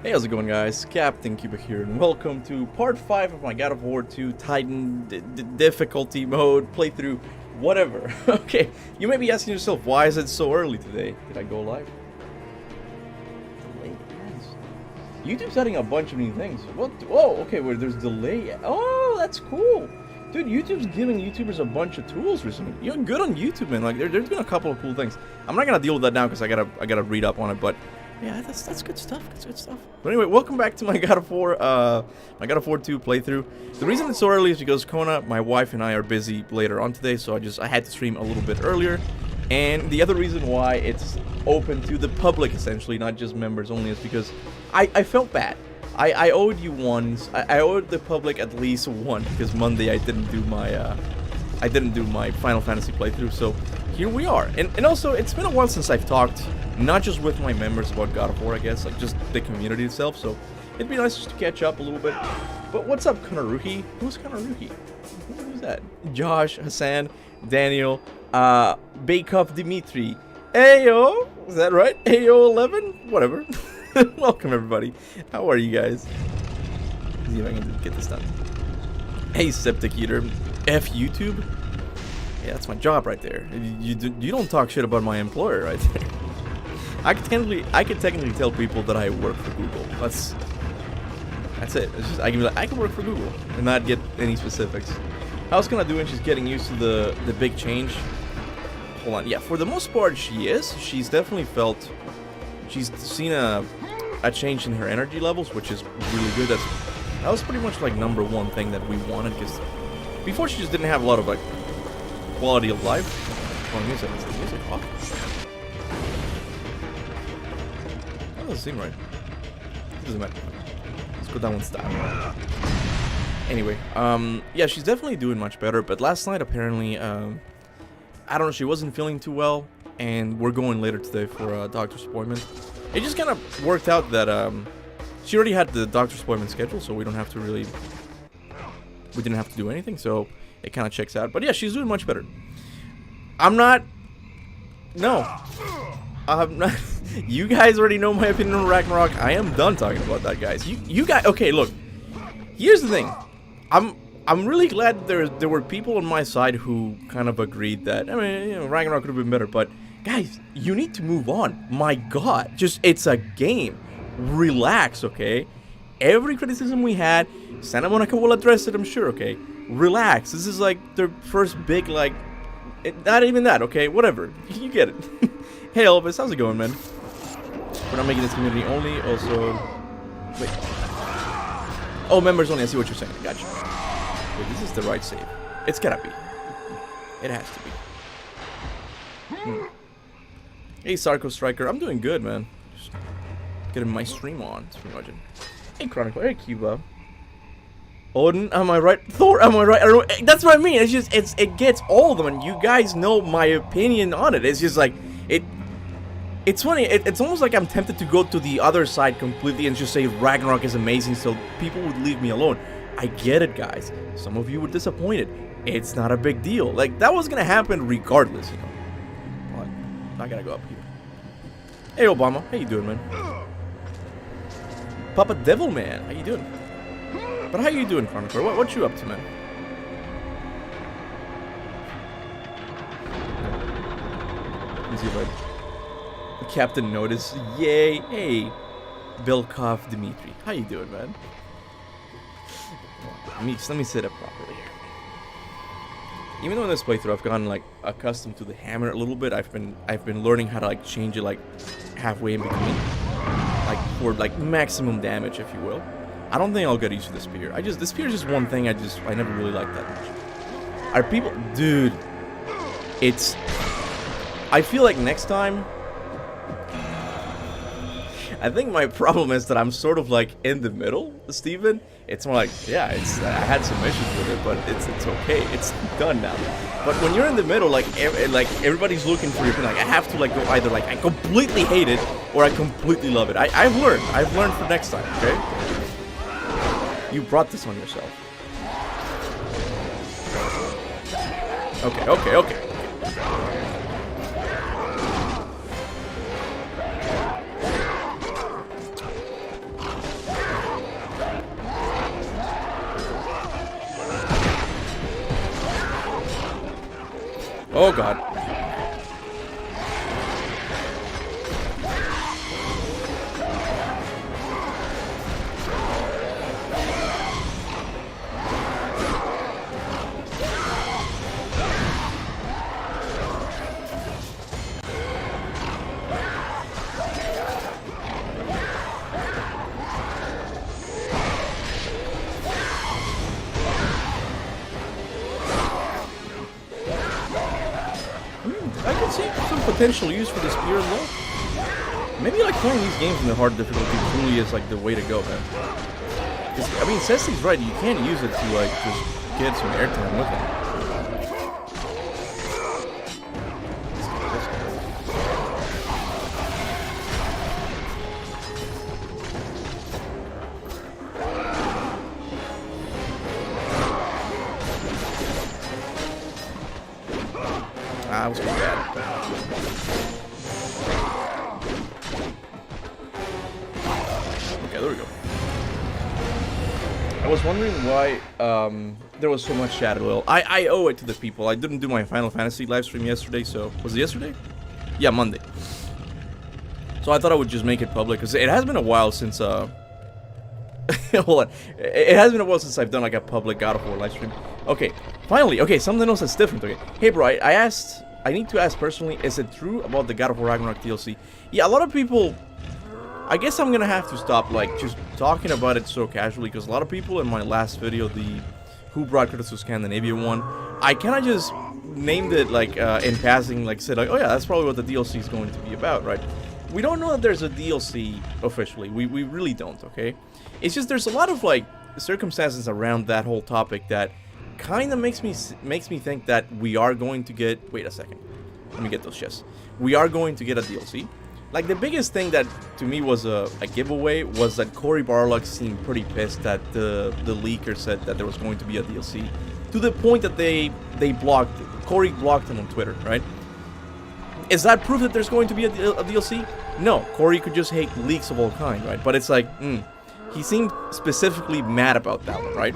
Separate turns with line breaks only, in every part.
Hey, how's it going, guys? Captain Kuba here, and welcome to part 5 of my God of War 2 Titan difficulty mode playthrough, whatever. Okay, you may be asking yourself, why is it so early today? Did I go live? Delay. Nice. YouTube's adding a bunch of new things. What? Oh, okay, where there's delay. Oh, that's cool. Dude, YouTube's giving YouTubers a bunch of tools recently. You're good on YouTube, man. Like, there's been a couple of cool things. I'm not gonna deal with that now because I gotta read up on it, but. Yeah, that's good stuff. That's good stuff. But anyway, welcome back to my God of War 2 playthrough. The reason it's so early is because Kona, my wife, and I are busy later on today, so I had to stream a little bit earlier. And the other reason why it's open to the public, essentially, not just members only, is because I felt bad. I owed you one. I owed the public at least one because Monday I didn't do my Final Fantasy playthrough. So here we are. And also, it's been a while since I've talked. Not just with my members about God of War, I guess, like just the community itself, so it'd be nice just to catch up a little bit. But what's up, Konaruhi? Who's Konaruhi? Who's that? Josh, Hassan, Daniel, Bakov Dimitri. Ayo! Is that right? Ayo11? Whatever. Welcome, everybody. How are you guys? Let's see if I can get this done. Hey, Septic Eater. F YouTube? Yeah, that's my job right there. You don't talk shit about my employer right there. I could technically tell people that I work for Google. That's it. It's just I can be like, I can work for Google and not get any specifics. How's Kana doing? She's getting used to the big change. Hold on. Yeah, for the most part she is. She's definitely she's seen a change in her energy levels, which is really good. That was pretty much like number one thing that we wanted, because before she just didn't have a lot of like quality of life. Oh, music. Is the music off? That doesn't seem right. It doesn't matter. Let's go down one style. Anyway, yeah, she's definitely doing much better, but last night apparently, I don't know, she wasn't feeling too well, and we're going later today for a doctor's appointment. It just kind of worked out that, she already had the doctor's appointment scheduled, so we didn't have to do anything, so it kind of checks out. But yeah, she's doing much better. I'm not. You guys already know my opinion on Ragnarok. I am done talking about that, guys. You guys. Okay, look. Here's the thing. I'm really glad there were people on my side who kind of agreed that, I mean, you know, Ragnarok could have been better. But guys, you need to move on. My God, it's a game. Relax, okay? Every criticism we had, Santa Monica will address it, I'm sure. Okay, relax. This is like their first big, like, not even that. Okay, whatever. You get it. Hey Elvis, how's it going, man? We're not making this community only. Also, wait. Oh, members only. I see what you're saying. Gotcha. Wait, this is the right save. It's gotta be. It has to be. Hey, Sarko Striker. I'm doing good, man. Just getting my stream on. It's pretty much it. Hey, Chronicle. Hey, Kuba. Odin, am I right? Thor, am I right? I don't know. That's what I mean. It's just, it gets all of them, and you guys know my opinion on it. It's just like, it's funny. It's almost like I'm tempted to go to the other side completely and just say Ragnarok is amazing, so people would leave me alone. I get it, guys. Some of you were disappointed. It's not a big deal. Like, that was gonna happen regardless, you know. But I gotta go up here. Hey, Obama. How you doing, man? Papa Devil Man. How you doing? But how you doing, Chronicler? What you up to, man? Let me see if the Captain noticed. Yay! Hey, Belkov Dimitri. How you doing, man? Let me sit up properly here. Even though in this playthrough I've gotten like accustomed to the hammer a little bit, I've been learning how to like change it like halfway in between, like for like maximum damage, if you will. I don't think I'll get used to the spear. The spear is just one thing I never really liked that much. Are people, dude? I feel like next time. I think my problem is that I'm sort of like in the middle, Steven. It's more like, yeah, I had some issues with it, but it's okay. It's done now. But when you're in the middle, like everybody's looking for your opinion. Like I have to like go either like I completely hate it or I completely love it. I've learned for next time. Okay. You brought this on yourself. Okay. Oh god. I can see some potential use for the spear as well. Maybe like playing these games in the hard difficulty truly is like the way to go, man. I mean, Ceci's right, you can't use it to like just get some airtime with it. Ah, I was pretty bad. Okay, there we go. I was wondering why there was so much shadow oil. I owe it to the people. I didn't do my Final Fantasy live stream yesterday, so... Was it yesterday? Yeah, Monday. So I thought I would just make it public, because it has been a while since... Hold on. It has been a while since I've done like a public God of War live stream. Okay, finally. Okay, something else that's different. Okay, hey bro, I need to ask personally, is it true about the God of War Ragnarok DLC? Yeah, a lot of people... I guess I'm gonna have to stop like just talking about it so casually, because a lot of people in my last video, the Who Brought Kratos to Scandinavia one, I kind of just named it like in passing, like said like, oh yeah, that's probably what the DLC is going to be about, right? We don't know that there's a DLC officially. We really don't, okay? It's just there's a lot of like circumstances around that whole topic that kind of makes me think that we are going to get... Wait a second. Let me get those chests. We are going to get a DLC. Like, the biggest thing that, to me, was a giveaway was that Cory Barlog seemed pretty pissed that the leaker said that there was going to be a DLC. To the point that Cory blocked him on Twitter, right? Is that proof that there's going to be a DLC? No, Cory could just hate leaks of all kind, right? But it's like, he seemed specifically mad about that one, right?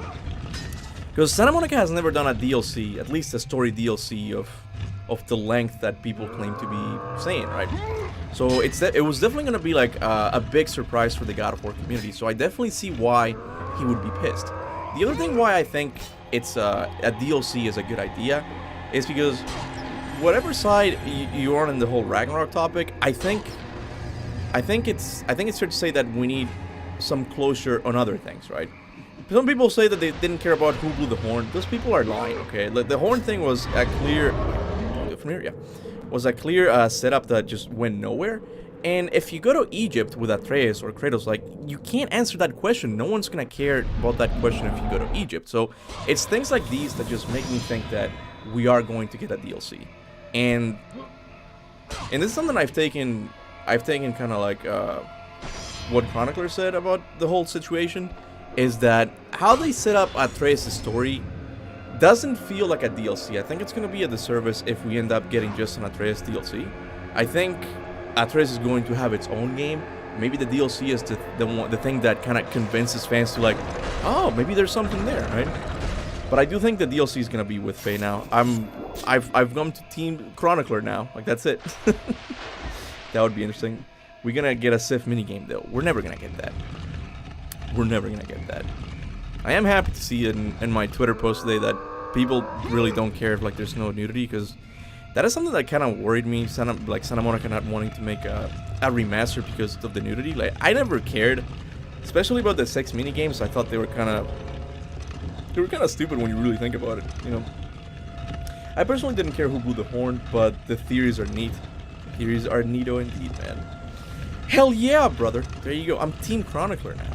Because Santa Monica has never done a DLC, at least a story DLC of the length that people claim to be saying, right? So it was definitely going to be like a big surprise for the God of War community. So I definitely see why he would be pissed. The other thing why I think it's a DLC is a good idea is because whatever side you are on the whole Ragnarok topic, I think it's fair to say that we need some closure on other things, right? Some people say that they didn't care about who blew the horn. Those people are lying, okay? Like, the horn thing was a clear... From here, yeah. Was a clear setup that just went nowhere. And if you go to Egypt with Atreus or Kratos, like, you can't answer that question. No one's gonna care about that question if you go to Egypt. So, it's things like these that just make me think that we are going to get a DLC. And this is something I've taken kind of like what Chronicler said about the whole situation, is that how they set up Atreus' story doesn't feel like a DLC. I think it's going to be a disservice if we end up getting just an Atreus DLC. I think Atreus is going to have its own game. Maybe the DLC is the thing that kind of convinces fans to like, oh, maybe there's something there, right? But I do think the DLC is going to be with Faye now. I've come to Team Chronicler now. Like, that's it. That would be interesting. We're going to get a Sif minigame, though. We're never going to get that. We're never going to get that. I am happy to see in my Twitter post today that people really don't care if, like, there's no nudity, because that is something that kind of worried me, Santa Monica not wanting to make a remaster because of the nudity. Like, I never cared, especially about the sex minigames. I thought they were kind of stupid when you really think about it, you know. I personally didn't care who blew the horn, but the theories are neat. The theories are neato indeed, man. Hell yeah, brother. There you go. I'm Team Chronicler now.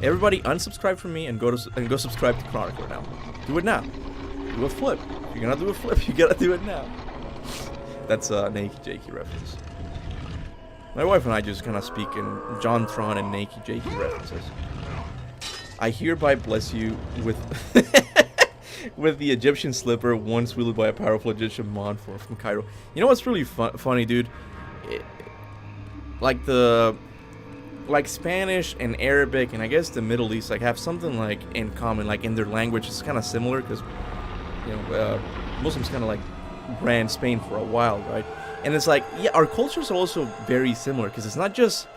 Everybody unsubscribe from me and go subscribe to Chronicler now. Do it now. Do a flip. If you're gonna do a flip, you gotta do it now. That's a Nakey Jakey reference. My wife and I just kind of speak in John Tron and Nakey Jakey references. I hereby bless you with with the Egyptian slipper, once wielded by a powerful Egyptian mon from Cairo. You know what's really funny, dude? Like Spanish and Arabic and I guess the Middle East like have something like in common, like in their language it's kind of similar, because you know Muslims kind of like ran Spain for a while, right? And it's like, yeah, our cultures are also very similar because it's not just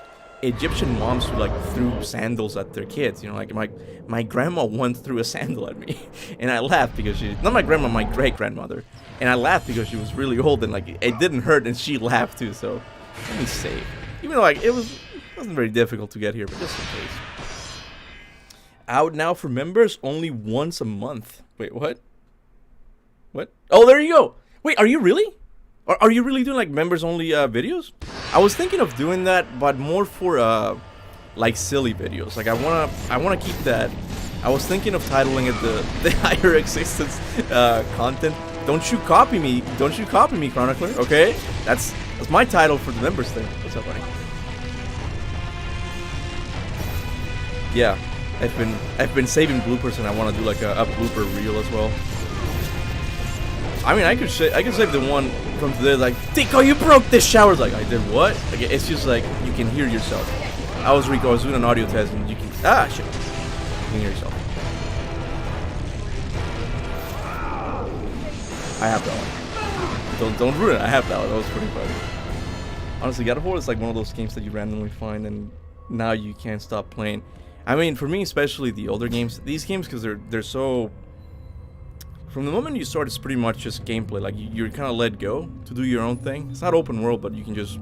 Egyptian moms who like threw sandals at their kids. You know, like my grandma once threw a sandal at me, and I laughed because not my grandma, my great grandmother, and I laughed because she was really old and like it didn't hurt, and she laughed too. So let me save, even though like it wasn't very difficult to get here, but just in case. Out now for members only once a month. Wait, what? What? Oh, there you go. Wait, are you really? Are you really doing like members only videos? I was thinking of doing that, but more for like silly videos. Like I wanna keep that. I was thinking of titling it the higher existence content. Don't you copy me? Don't you copy me, Chronicler? Okay, that's my title for the members thing. What's up, buddy? Yeah, I've been saving bloopers, and I want to do like a blooper reel as well. I mean, I could save the one from today, like, Tico, you broke this shower. It's like, I did what? Like, it's just like, you can hear yourself. I was doing an audio test, and you can, shit. You can hear yourself. I have that one. Don't ruin it. I have that one. That was pretty funny. Honestly, God of War is like one of those games that you randomly find, and now you can't stop playing. I mean, for me, especially the older games, these games, because they're so... From the moment you start, it's pretty much just gameplay. Like, you're kind of let go to do your own thing. It's not open world, but you can just...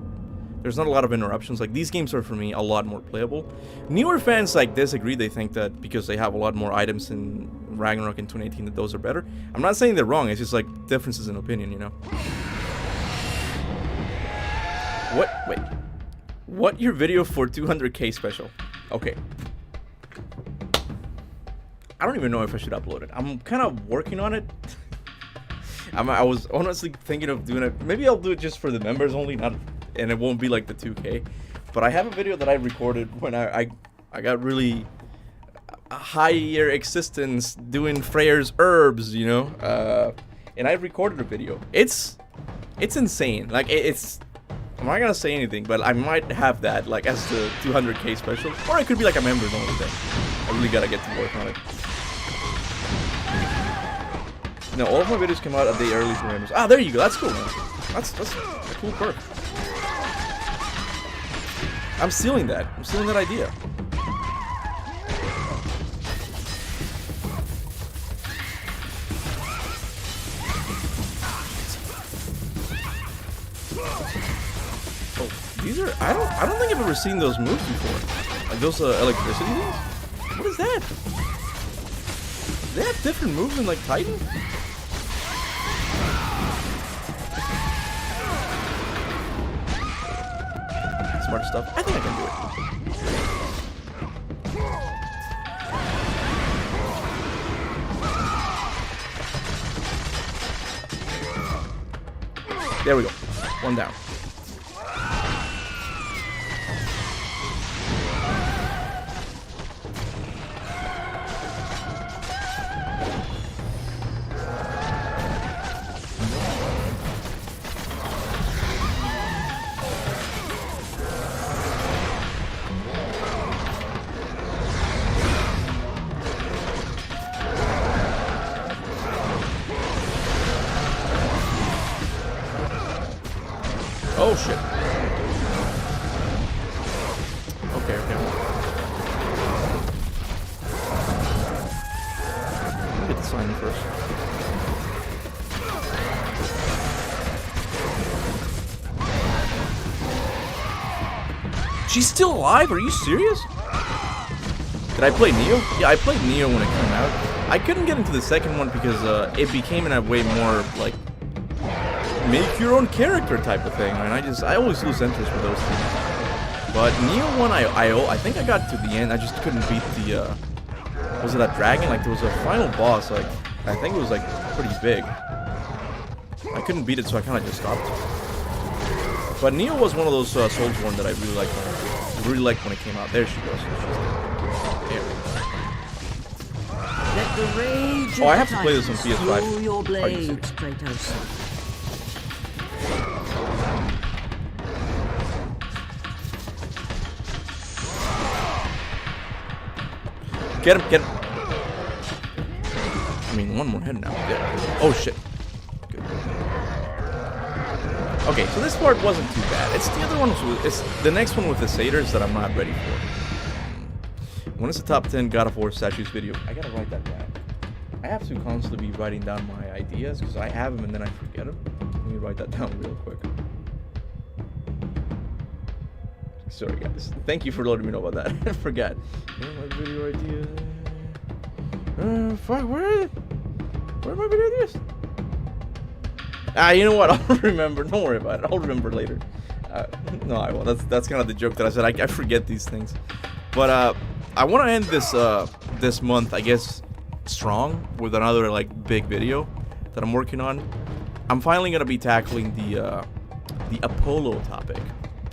There's not a lot of interruptions. Like, these games are, for me, a lot more playable. Newer fans, like, disagree. They think that because they have a lot more items in Ragnarok in 2018, that those are better. I'm not saying they're wrong. It's just, like, differences in opinion, you know? What? Wait. What? Your video for 200k special? Okay. I don't even know if I should upload it. I'm kind of working on it. I was honestly thinking of doing it. Maybe I'll do it just for the members only, not, and it won't be like the 2K. But I have a video that I recorded when I got really higher existence doing Freyr's herbs, you know. And I recorded a video. It's insane. Like it's. I'm not gonna say anything, but I might have that like as the 200k special, or it could be like a members only thing. I really gotta get to work on it. No, all of my videos come out a day early for members. Ah, there you go. That's cool, man. That's a cool perk. I'm stealing that. I'm stealing that idea. Oh, these are. I don't think I've ever seen those moves before. Like those electricity things. What is that? Do they have different moves than like Titan? Smart stuff. I think I can do it. There we go. One down. Oh shit. Okay. Let me get the sign first. She's still alive? Are you serious? Did I play Neo? Yeah, I played Neo when it came out. I couldn't get into the second one because it became in a way more like make your own character type of thing, and I always lose interest with those things. But Neo 1, I think I got to the end. I just couldn't beat the was it that dragon? Like there was a final boss, like I think it was like pretty big. I couldn't beat it, so I kind of just stopped. But Neo was one of those Soulsborne that I really liked when it came out. There she goes.
Let the rage
oh, I have to play this on PS5.
your blades, Kratos.
Get him. I mean, one more head now. Yeah. Oh, shit. Good. Okay, so this part wasn't too bad. It's the other one. It's the next one with the satyrs that I'm not ready for. When it's the top 10 God of War statues video, I gotta write that down. I have to constantly be writing down my ideas because I have them and then I forget them. Let me write that down real quick. Sorry guys. Thank you for letting me know about that. I forgot. You know, my video ideas. Fuck, where are my video ideas? You know what? I'll remember. Don't worry about it. I'll remember later. No, I won't. That's kind of the joke that I said. I forget these things. But I want to end this month, I guess, strong with another like big video that I'm working on. I'm finally gonna be tackling the Apollo topic.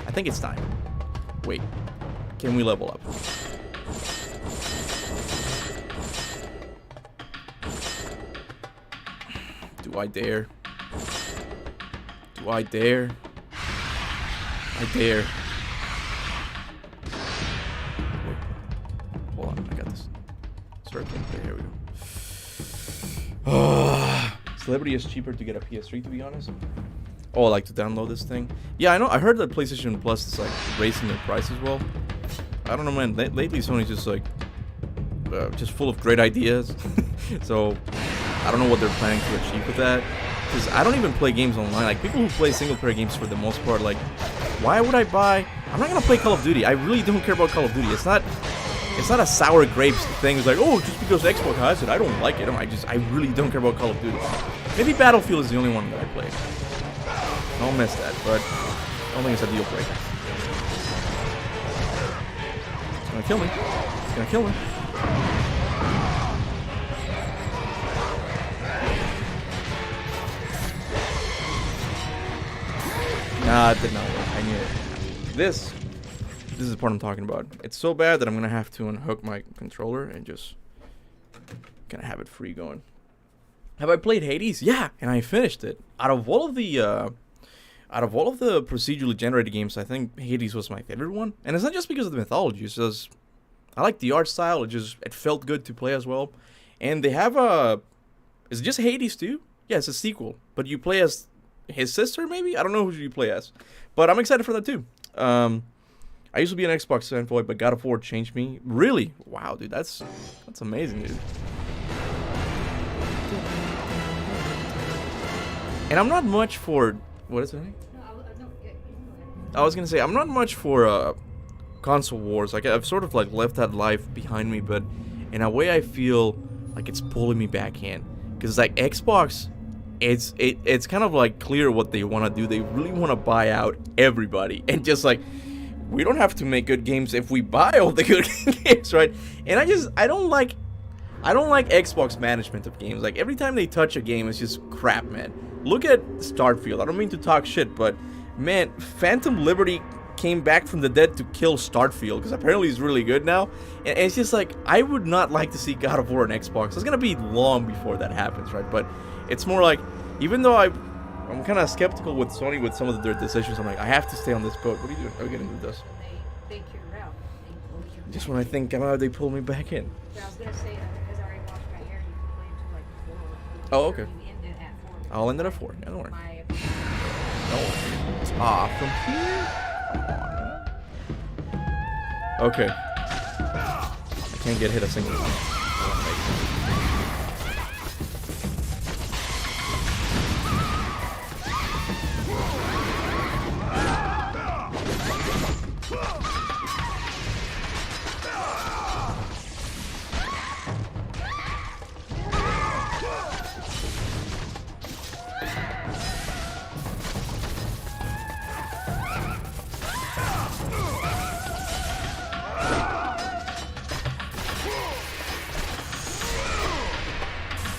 I think it's time. Wait, can we level up? Do I dare? Do I dare? I dare. Wait. Hold on, I got this. Circle. There we go. Celebrity is cheaper to get a PS3, to be honest. Oh, I like to download this thing. Yeah, I know. I heard that PlayStation Plus is like raising their price as well. I don't know, man. Lately, Sony's just like just full of great ideas. So I don't know what they're planning to achieve with that. Because I don't even play games online. Like people who play single-player games for the most part, like, why would I buy? I'm not gonna play Call of Duty. I really don't care about Call of Duty. It's not a sour grapes thing. It's like, oh, just because Xbox has it, I don't like it. I really don't care about Call of Duty. Maybe Battlefield is the only one that I play. I'll miss that, but I don't think it's a deal breaker. It's gonna kill me. It's gonna kill me. Nah, it did not work. I knew it. This is the part I'm talking about. It's so bad that I'm gonna have to unhook my controller and just gonna have it free going. Have I played Hades? Yeah, and I finished it. Out of all of the procedurally generated games, I think Hades was my favorite one. And it's not just because of the mythology. It's just I like the art style. It felt good to play as well. And they have is it just Hades too? Yeah, it's a sequel. But you play as his sister, maybe? I don't know who you play as. But I'm excited for that too. I used to be an Xbox fanboy, but God of War changed me. Really? Wow, dude, that's amazing, dude. And I'm not much for what is it? I was gonna say I'm not much for console wars. Like I've sort of like left that life behind me, but in a way I feel like it's pulling me back in. Cause like Xbox, it's kind of like clear what they want to do. They really want to buy out everybody and just like we don't have to make good games if we buy all the good games, right? And I don't like Xbox management of games. Like every time they touch a game, it's just crap, man. Look at Starfield. I don't mean to talk shit, but man, Phantom Liberty came back from the dead to kill Starfield because apparently he's really good now. And it's just like I would not like to see God of War on Xbox. It's gonna be long before that happens, right? But it's more like even though I'm kind of skeptical with Sony with some of their decisions, I'm like I have to stay on this boat. What are you doing? Are we getting into this?
They cure out.
Just when I think I'm out, they pull me back in.
Yeah, I was gonna say that because I already washed my hair. You can play until like 4.
Oh, okay.
You end it at 4.
I'll end it at 4. Yeah, don't worry.
My
Don't worry. From here. Okay. I can't get hit a single time.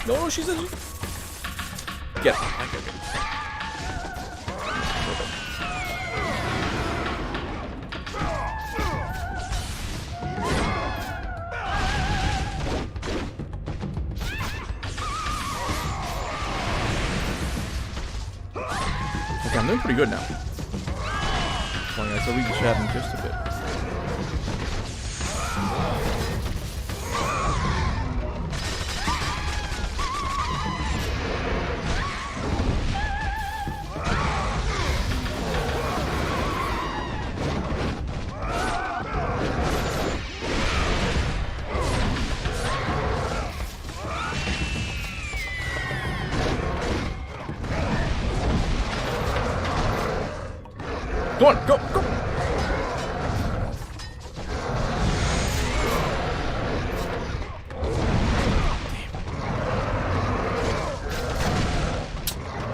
No, she's in. Get it. Okay. Okay, I'm doing pretty good now. Come on, guys, I'll read the chat in just a bit. Go on, go, go!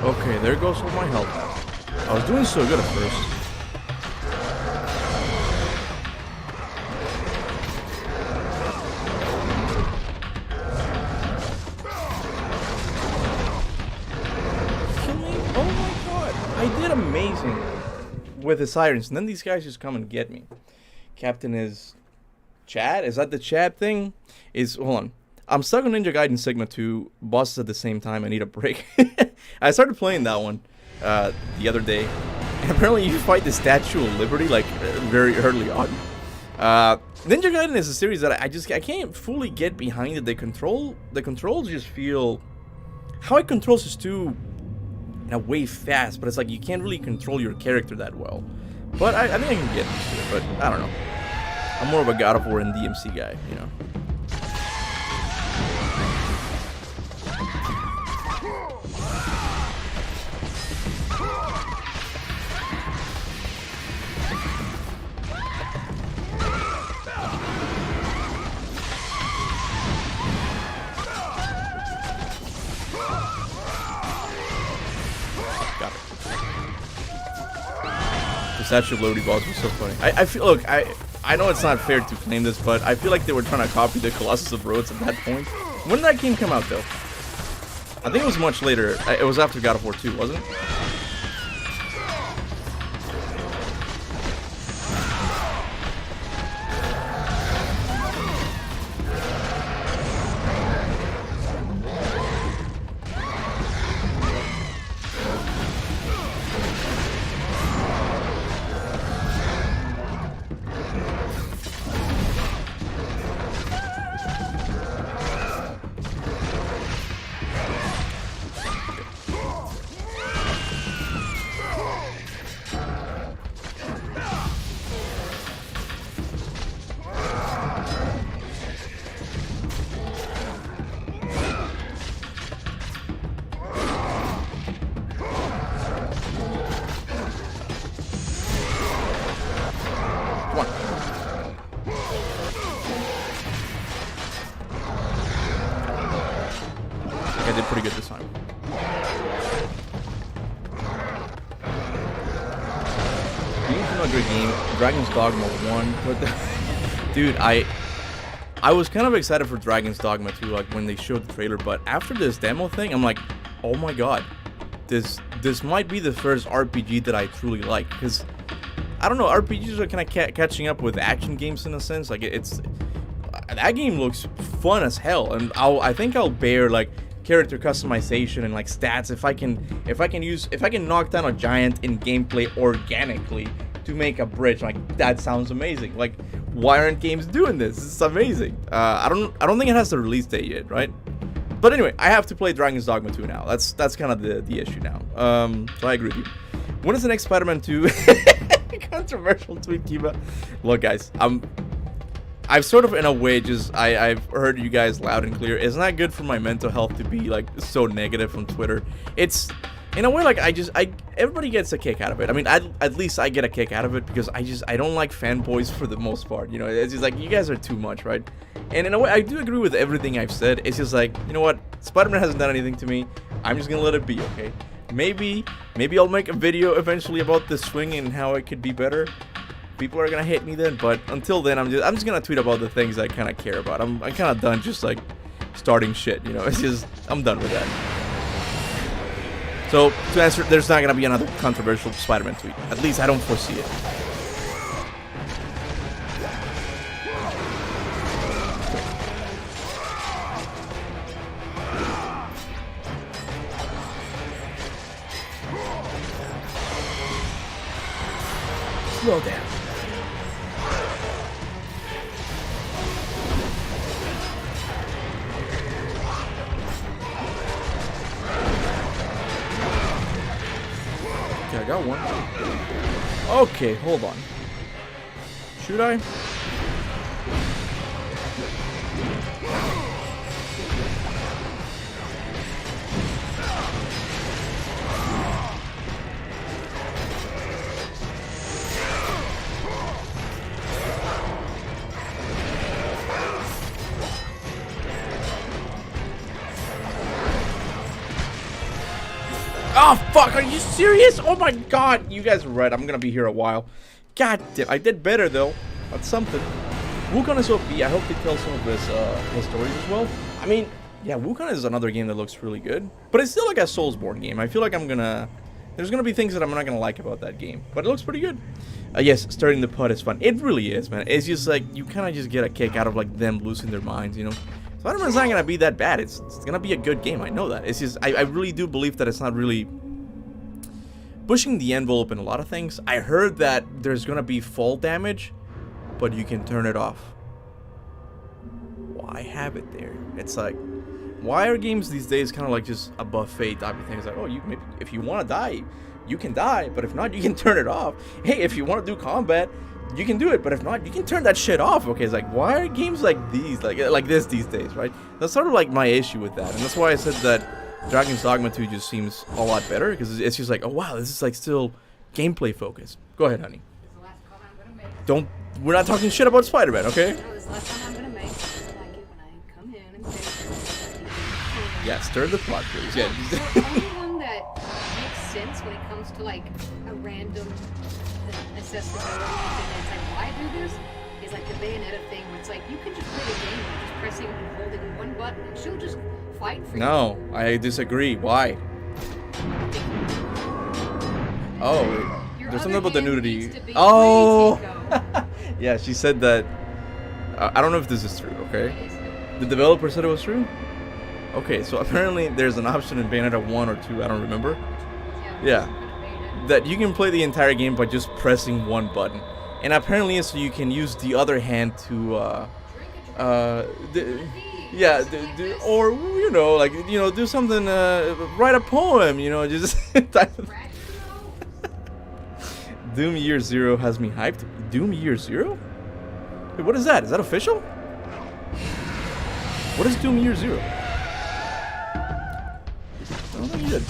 Okay, there goes all my health. I was doing so good at first. Amazing with the sirens, and then these guys just come and get me. Kaptain is Chad? Is that the Chad thing? Hold on. I'm stuck on Ninja Gaiden Sigma 2 bosses at the same time. I need a break. I started playing that one the other day, and apparently you fight the Statue of Liberty like very early on. Ninja Gaiden is a series that I can't fully get behind it. The controls just feel, how it controls is too in a way fast, but it's like you can't really control your character that well. But I think I can get used to it, but I don't know. I'm more of a God of War and DMC guy, you know. Statue of Liberty boss was so funny. I feel, look, I know it's not fair to claim this, but I feel like they were trying to copy the Colossus of Rhodes at that point. When did that game come out, though? I think it was much later. It was after God of War 2, wasn't it? I did pretty good this time. Another great game. Dragon's Dogma 1. What the dude, I was kind of excited for Dragon's Dogma 2, like when they showed the trailer, but after this demo thing, I'm like, oh my god, this might be the first RPG that I truly like, because I don't know, RPGs are kind of catching up with action games in a sense. Like that game looks fun as hell, and I think I'll bear like character customization and like stats if I can knock down a giant in gameplay organically to make a bridge. Like, that sounds amazing. Like, why aren't games doing this? It's amazing. I don't think it has the release date yet, right? But anyway, I have to play Dragon's Dogma 2 now. That's kind of the issue now. So I agree with you. When is the next Spider-Man 2? Controversial tweet, Kuba. Look, guys, I've sort of, in a way, I've heard you guys loud and clear. It's not good for my mental health to be like so negative on Twitter. It's, in a way, like everybody gets a kick out of it. I mean, at least I get a kick out of it because I don't like fanboys for the most part. You know, it's just like, you guys are too much, right? And in a way, I do agree with everything I've said. It's just like, you know what? Spider-Man hasn't done anything to me. I'm just gonna let it be, okay? Maybe I'll make a video eventually about the swing and how it could be better. People are gonna hate me then, but until then, I'm just gonna tweet about the things I kind of care about. I'm kind of done just like starting shit, you know. It's just, I'm done with that. So to answer, there's not gonna be another controversial Spider-Man tweet. At least I don't foresee it. Slow down. Okay, I got one. Okay, hold on. Should I? Oh, fuck, are you serious? Oh my god, you guys are right. I'm gonna be here a while. God damn, I did better though. That's something. Wukong is OP. I hope they tell some of his stories as well. I mean, yeah, Wukong is another game that looks really good, but it's still like a Soulsborne game. I feel like there's gonna be things that I'm not gonna like about that game, but it looks pretty good. Yes, starting the putt is fun. It really is, man. It's just like you kind of just get a kick out of like them losing their minds, you know. Spider-Man's not gonna be that bad. It's gonna be a good game. I know that. It's just I really do believe that it's not really pushing the envelope in a lot of things. I heard that there's gonna be fall damage, but you can turn it off. Why have it there? It's like, why are games these days kind of like just a buffet type of thing? It's like, oh, you maybe if you want to die, you can die, but if not, you can turn it off. Hey, if you want to do combat, you can do it, but if not, you can turn that shit off. Okay, it's like, why are games like these, like this these days, right? That's sort of like my issue with that, and that's why I said that Dragon's Dogma 2 just seems a lot better, because it's just like, oh wow, this is like still gameplay focused. Go ahead, honey.
This is the last comment I'm gonna make.
Don't. We're not talking shit about Spider-Man, okay?
No, this is the last comment I'm gonna make. I like it when I come in and say.
Yeah, stir the pot, please. Yeah.
The only one that makes sense when it comes to like a random accessibility thing that's like, why do this? Is like the Bayonetta thing where it's like you can just play the game by just pressing and holding one button and she'll just fight for you.
No, I disagree. Why? Oh,
Your
there's something
other
about the
hand
nudity.
needs to be
Oh,
free, Tico.
yeah, she said that. I don't know if this is true. Okay, the developer said it was true. Okay, so apparently there's an option in Bayonetta 1 or 2. I don't remember. Yeah, that you can play the entire game by just pressing one button, and apparently so you can use the other hand to or you know, like, you know, do something, write a poem, you know, just type of. Doom Year Zero has me hyped. Doom Year Zero? Wait, what is that? Is that official? What is Doom Year Zero? Oh, that's good.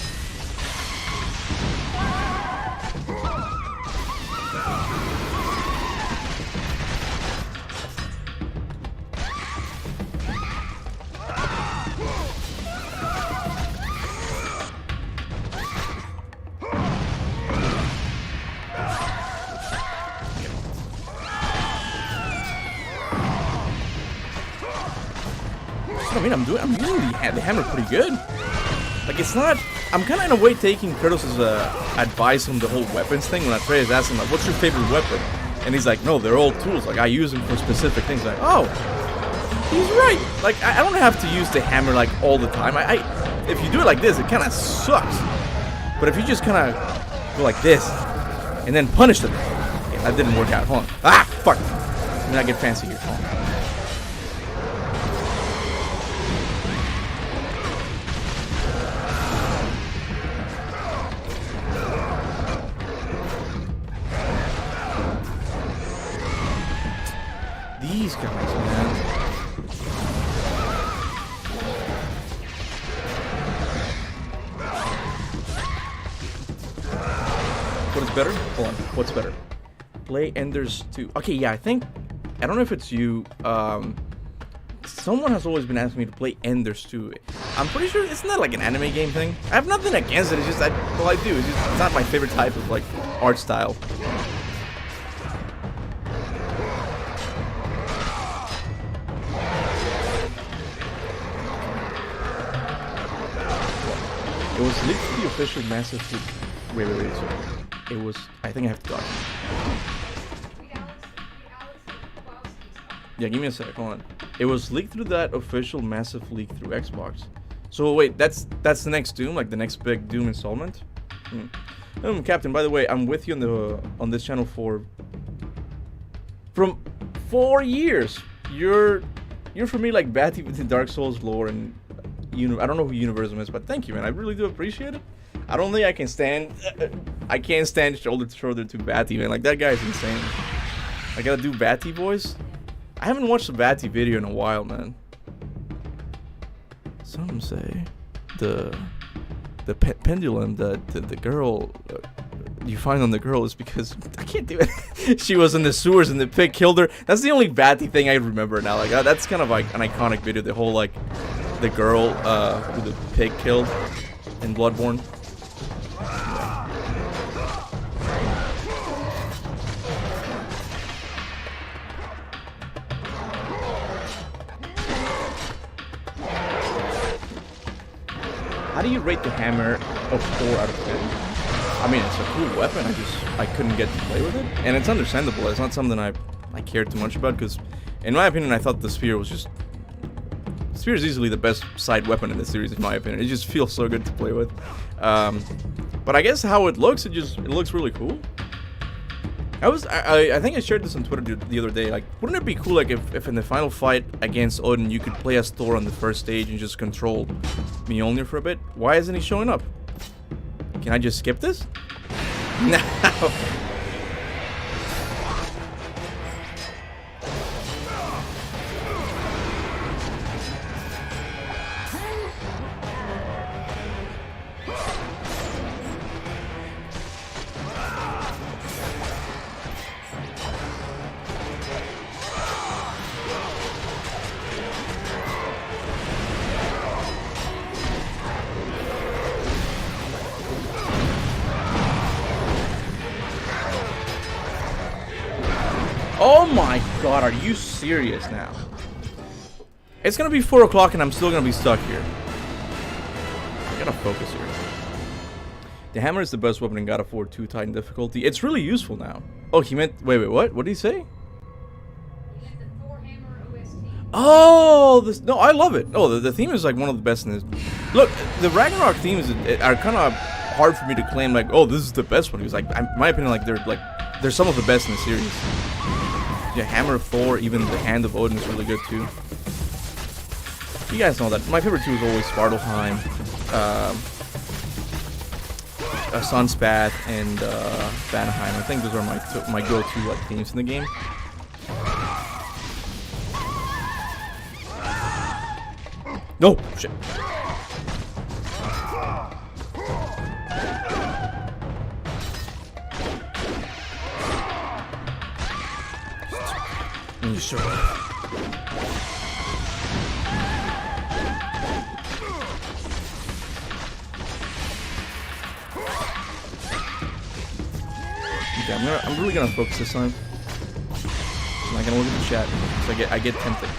I mean, I'm using the hammer pretty good. Like, it's not. I'm kind of in a way taking Kratos' advice on the whole weapons thing. When Atreus asked him like, "What's your favorite weapon?" and he's like, "No, they're all tools. Like, I use them for specific things." Like, oh, he's right. Like, I don't have to use the hammer like all the time. If you do it like this, it kind of sucks. But if you just kind of go like this and then punish them, okay, that didn't work out. Hold on. Ah, fuck. Let me not get fancy here. Hold on. These guys, man. What is better? Hold on. What's better? Play Enders 2. Okay, yeah, I don't know if it's you. Someone has always been asking me to play Enders 2. I'm pretty sure it's not like an anime game thing. I have nothing against it. It's just well, I do. It's not my favorite type of like art style. It was leaked to the official Massive League. Wait, sorry. It was. I think I have to dodge. Yeah, give me a sec. Hold on. It was leaked through that official Massive League through Xbox. So wait, that's the next Doom, like the next big Doom installment. Kaptain, by the way, I'm with you on this channel from 4 years. You're for me like Batty with the Dark Souls lore and. I don't know who Universum is, but thank you, man. I really do appreciate it. I don't think I can stand. I can't stand shoulder to shoulder to Batty, man. Like, that guy's insane. I gotta do Batty voice. I haven't watched a Batty video in a while, man. Some say the pendulum that the girl you find on the girl is because I can't do it. She was in the sewers and the pig killed her. That's the only Batty thing I remember now. Like, that's kind of like an iconic video. The whole like. The girl who the pig killed in Bloodborne. How do you rate the hammer a 4 out of 10? I mean, it's a cool weapon. I couldn't get to play with it, and it's understandable. It's not something I cared too much about because, in my opinion, I thought the spear was just. The spear is easily the best side weapon in the series, in my opinion. It just feels so good to play with. But I guess how it looks, it looks really cool. I think I shared this on Twitter the other day. Like, wouldn't it be cool, like, if in the final fight against Odin, you could play as Thor on the first stage and just control Mjolnir for a bit? Why isn't he showing up? Can I just skip this? No. Oh my god, are you serious now? It's gonna be 4 o'clock and I'm still gonna be stuck here. I gotta focus here. The hammer is the best weapon in God of War 2 Titan difficulty. It's really useful now. Oh, he meant... Wait, what? What did he say? Oh, this... No, I love it. Oh, the theme is like one of the best in this. Look, the Ragnarok themes are kind of hard for me to claim like, oh, this is the best one. Because like, in my opinion, like they're some of the best in the series. The Hammer of Thor, even the Hand of Odin is really good too. You guys know that. My favorite two is always Svartalfheim, Sunspath, and Vanaheim. I think those are my go-to like themes in the game. No shit. You sure? Okay, I'm really gonna focus this time. I'm not gonna look at the chat because I get tempted.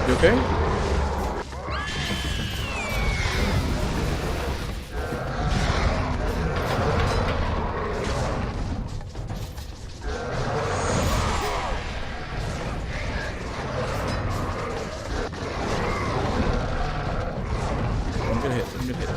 You okay? I'm gonna hit.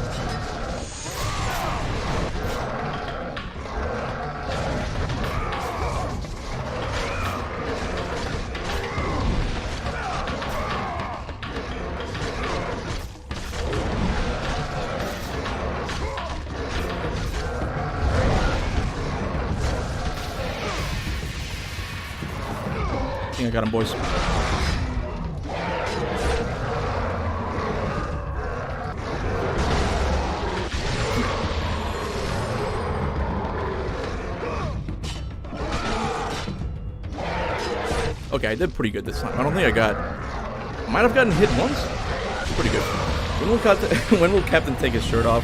I got him, boys. Okay, I did pretty good this time. I don't think I might have gotten hit once. Pretty good. When will Kaptain take his shirt off?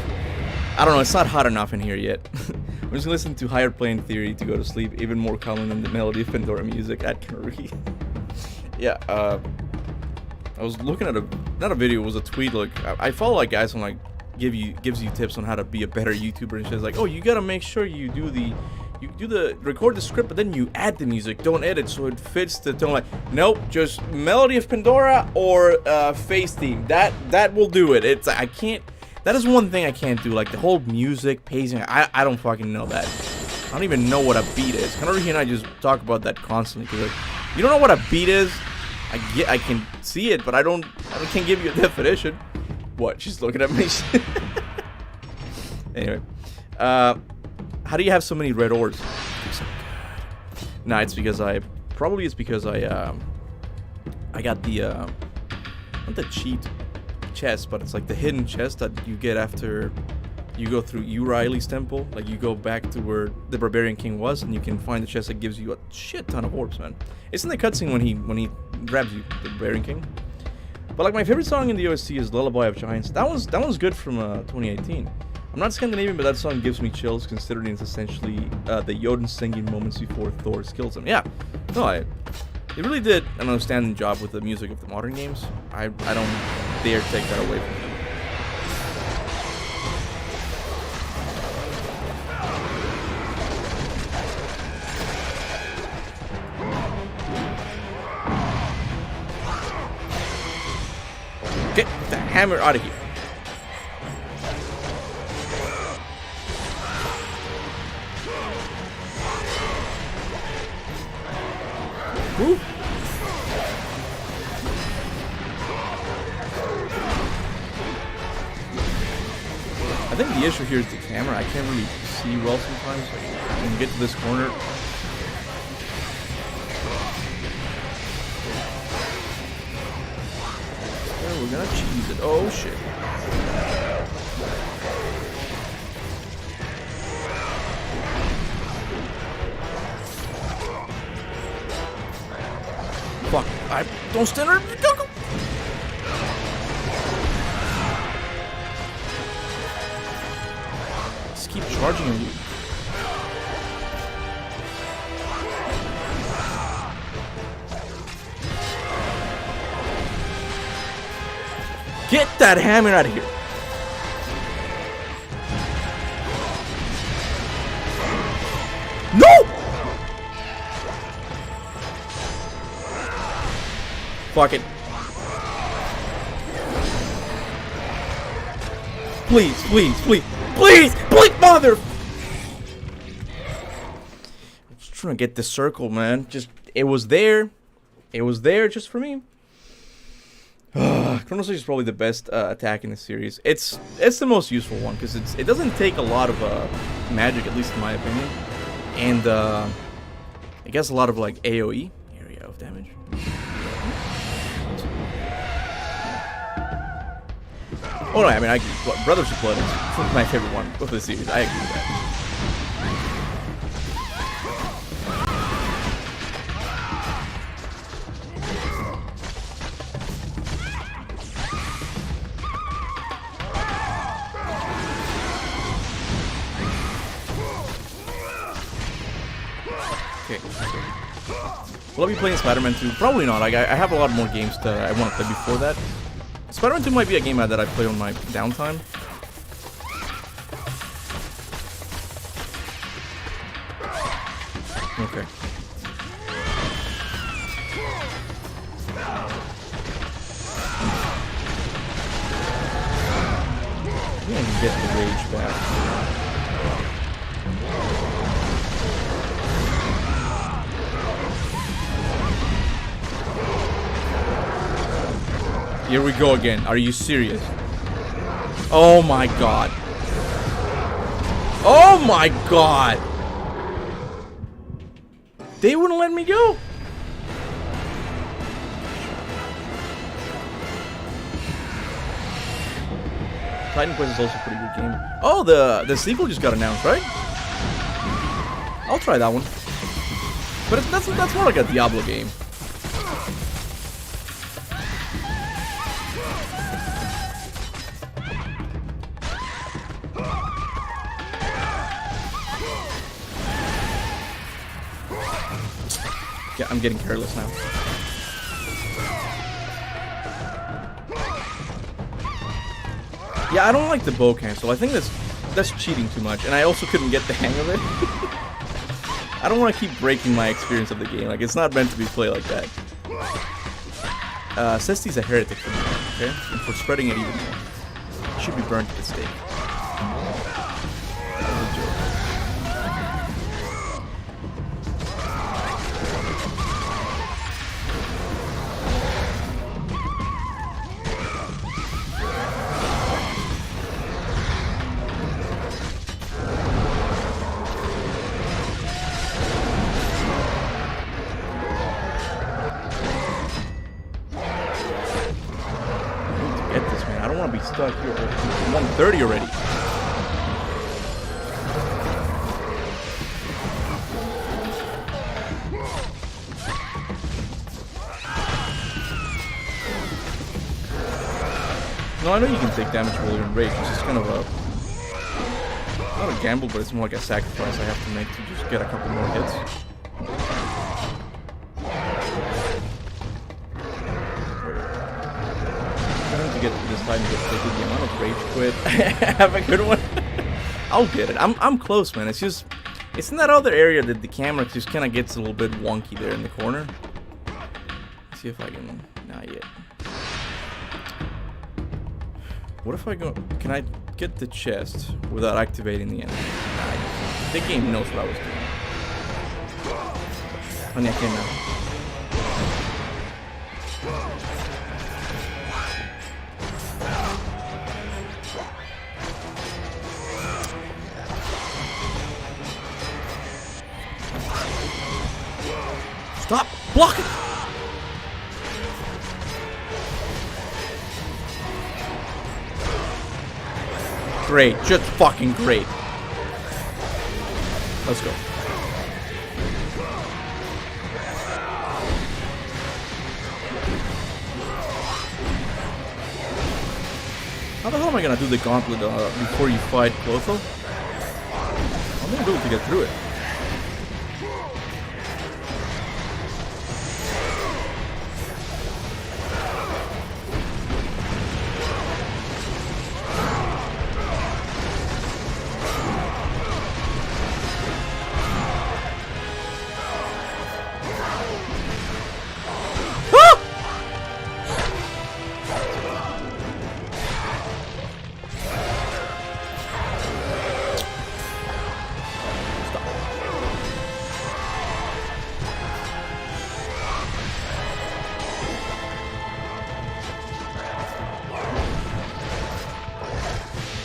I don't know, it's not hot enough in here yet. I'm just listening to Higher Plane Theory to go to sleep, even more calming than the melody of Pandora music at Kanuri. Yeah, I was looking at not a video, it was a tweet. Like, I follow like guys on like gives you tips on how to be a better YouTuber and shit. It's like, oh, you gotta make sure you record the script, but then you add the music, don't edit, so it fits the tone. Like, nope, just melody of Pandora or face theme. That will do it. It's I can't. That is one thing I can't do. Like the whole music pacing. I don't fucking know that. I don't even know what a beat is. Kanori and I just talk about that constantly. Cause like, you don't know what a beat is. I can see it, but I can't give you a definition. What? She's looking at me. Anyway, how do you have so many red orbs? Nah, it's because I got the not the cheat chest, but it's like the hidden chest that you get after you go through Urile's temple. Like, you go back to where the Barbarian King was, and you can find the chest that gives you a shit ton of orbs, man. It's in the cutscene when he grabs you, the Barbarian King. But like, my favorite song in the OST is Lullaby of Giants. That one's good from 2018. I'm not Scandinavian, but that song gives me chills, considering it's essentially the Jotun singing moments before Thor kills him. Yeah, no, they really did an outstanding job with the music of the modern games. I don't dare take that away from them. Get the hammer out of here. Woo. I think the issue here is the camera. I can't really see well sometimes. When you get to this corner. Oh, we're gonna cheese it. Oh shit. Fuck. I don't stand there. Go, go. Just keep charging you. Get that hammer out of here. No! Fuck it. Please, please, please, please, please, mother! I'm just trying to get this circle, man. It was there. It was there just for me. Chrono Sage is probably the best attack in the series. It's the most useful one because it doesn't take a lot of magic, at least in my opinion, and it gets a lot of like AOE, area of damage. Oh no, I mean, Brothers of Blood is my favorite one of the series. I agree with that. Okay. Will I be playing Spider-Man 2? Probably not. Like, I have a lot more games that I want to play before that. Spider-Man 2 might be a game that I play on my downtime. Okay. Yeah, I can get the rage back. Here we go again. Are you serious? Oh my god. Oh my god. They wouldn't let me go. Titan Quest is also a pretty good game. Oh, the sequel just got announced, right? I'll try that one. But that's more like a Diablo game. Yeah, I'm getting careless now. Yeah, I don't like the bow cancel. I think that's cheating too much, and I also couldn't get the hang of it. I don't want to keep breaking my experience of the game. Like, it's not meant to be played like that. Sesti's a heretic for me, okay? And for spreading it even more. He should be burnt at the stake. That was a joke. Stuck here. 130 already. No, I know you can take damage while you're in rage. It's just kind of a... not a gamble, but it's more like a sacrifice I have to make to just get a couple more hits. I need to get this time to get taken. The amount of rage quit. Have a good one. I'll get it. I'm close, man. It's just... it's in that other area that the camera just kind of gets a little bit wonky there in the corner. Let's see if I can... not yet. What if I go... can I get the chest without activating the enemy? Nah, the game knows what I was doing. Honey, I can now. Stop! Block it! Great, just fucking great. Let's go. How the hell am I gonna do the gauntlet before you fight Clotho? I'm gonna do it to get through it.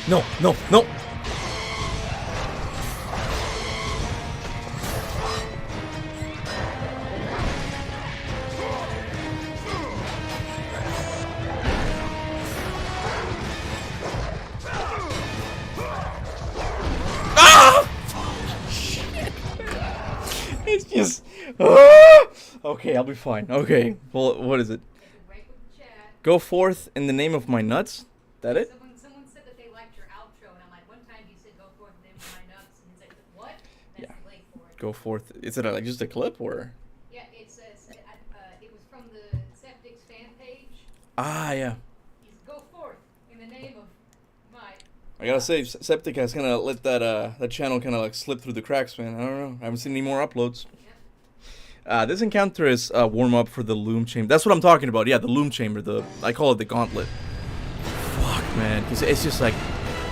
No, no, no! Ah! Shit. It's just... ah! Okay, I'll be fine. Okay, well, what is it? Go forth in the name of my nuts? That it?
Someone said that they liked your outro, and I'm like, one time you said go forth in the name of my nuts, and he's like, what? And that's late for it.
Go forth. Is it like just a clip or?
Yeah, it says it was from the Septic's fan page.
Ah, yeah.
He's go forth in the name of my.
I gotta say, Septic has kind of let that channel kind of like slip through the cracks, man. I don't know. I haven't seen any more uploads. This encounter is warm up for the Loom Chamber. That's what I'm talking about. Yeah, the Loom Chamber. I call it the Gauntlet. Fuck, man, because it's just like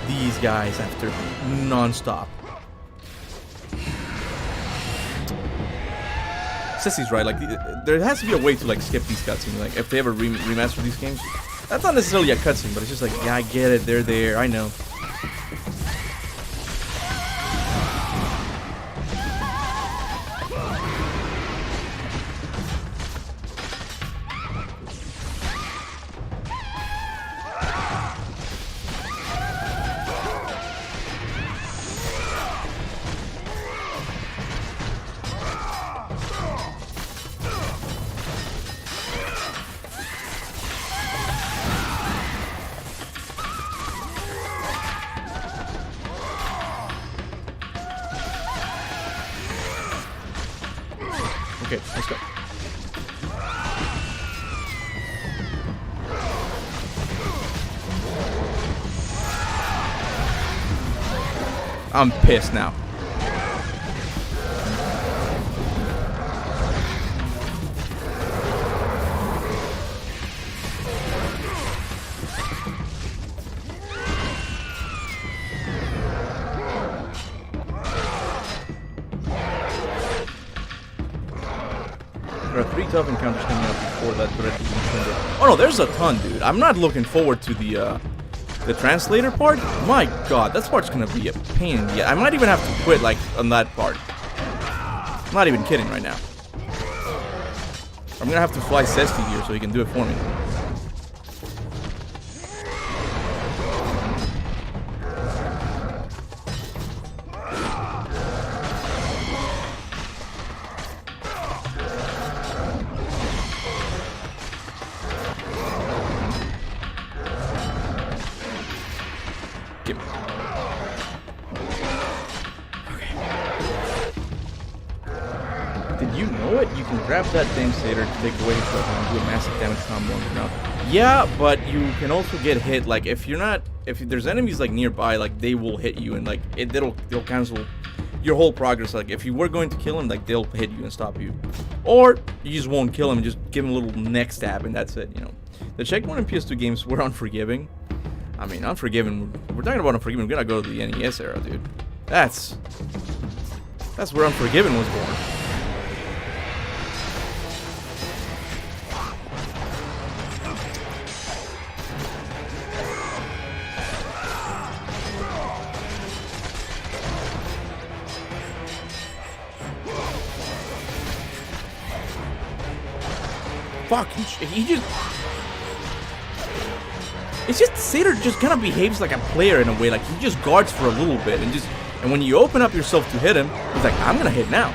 these guys after non-stop. Sissy's right. Like, there has to be a way to like skip these cutscenes. Like, if they ever remaster these games, that's not necessarily a cutscene, but it's just like, yeah, I get it. They're there. I know. Okay, let's go. I'm pissed now. There are 3 tough encounters coming up before that threat is intended. Oh no, there's a ton, dude. I'm not looking forward to the translator part. My god, that part's gonna be a pain in the ass. I might even have to quit, like, on that part. I'm not even kidding right now. I'm gonna have to fly Cesty here so he can do it for me. Give me. Did you know it? You can grab that damn satyr to take away his weapon and do a massive damage combo on the ground. Yeah, but you can also get hit. Like if there's enemies like nearby, like they will hit you and like they'll cancel your whole progress. Like if you were going to kill him, like they'll hit you and stop you, or you just won't kill him and just give him a little neck stab and that's it. You know, the checkpoint in PS2 games were unforgiving. I mean, Unforgiven. We're talking about Unforgiven. We're gonna go to the NES era, dude. That's where Unforgiven was born. Fuck, he just... It's just Satyr just kind of behaves like a player in a way. Like he just guards for a little bit and when you open up yourself to hit him, he's like, I'm gonna hit now.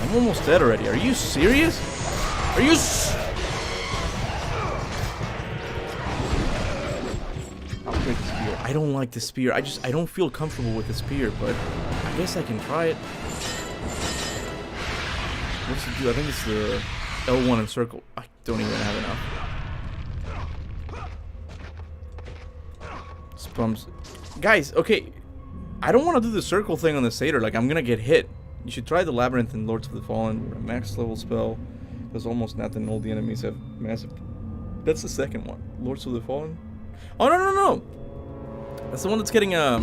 I'm almost dead already. Are you serious? Are you I'll take the spear. I don't like the spear. I don't feel comfortable with the spear, but I guess I can try it. What does it do? I think it's the L1 and circle. I don't even have enough. Spums. Guys, okay. I don't want to do the circle thing on the satyr. Like, I'm gonna get hit. You should try the Labyrinth in Lords of the Fallen. A max level spell. There's almost nothing. All the enemies have massive... That's the second one. Lords of the Fallen? Oh, no. That's the one that's getting a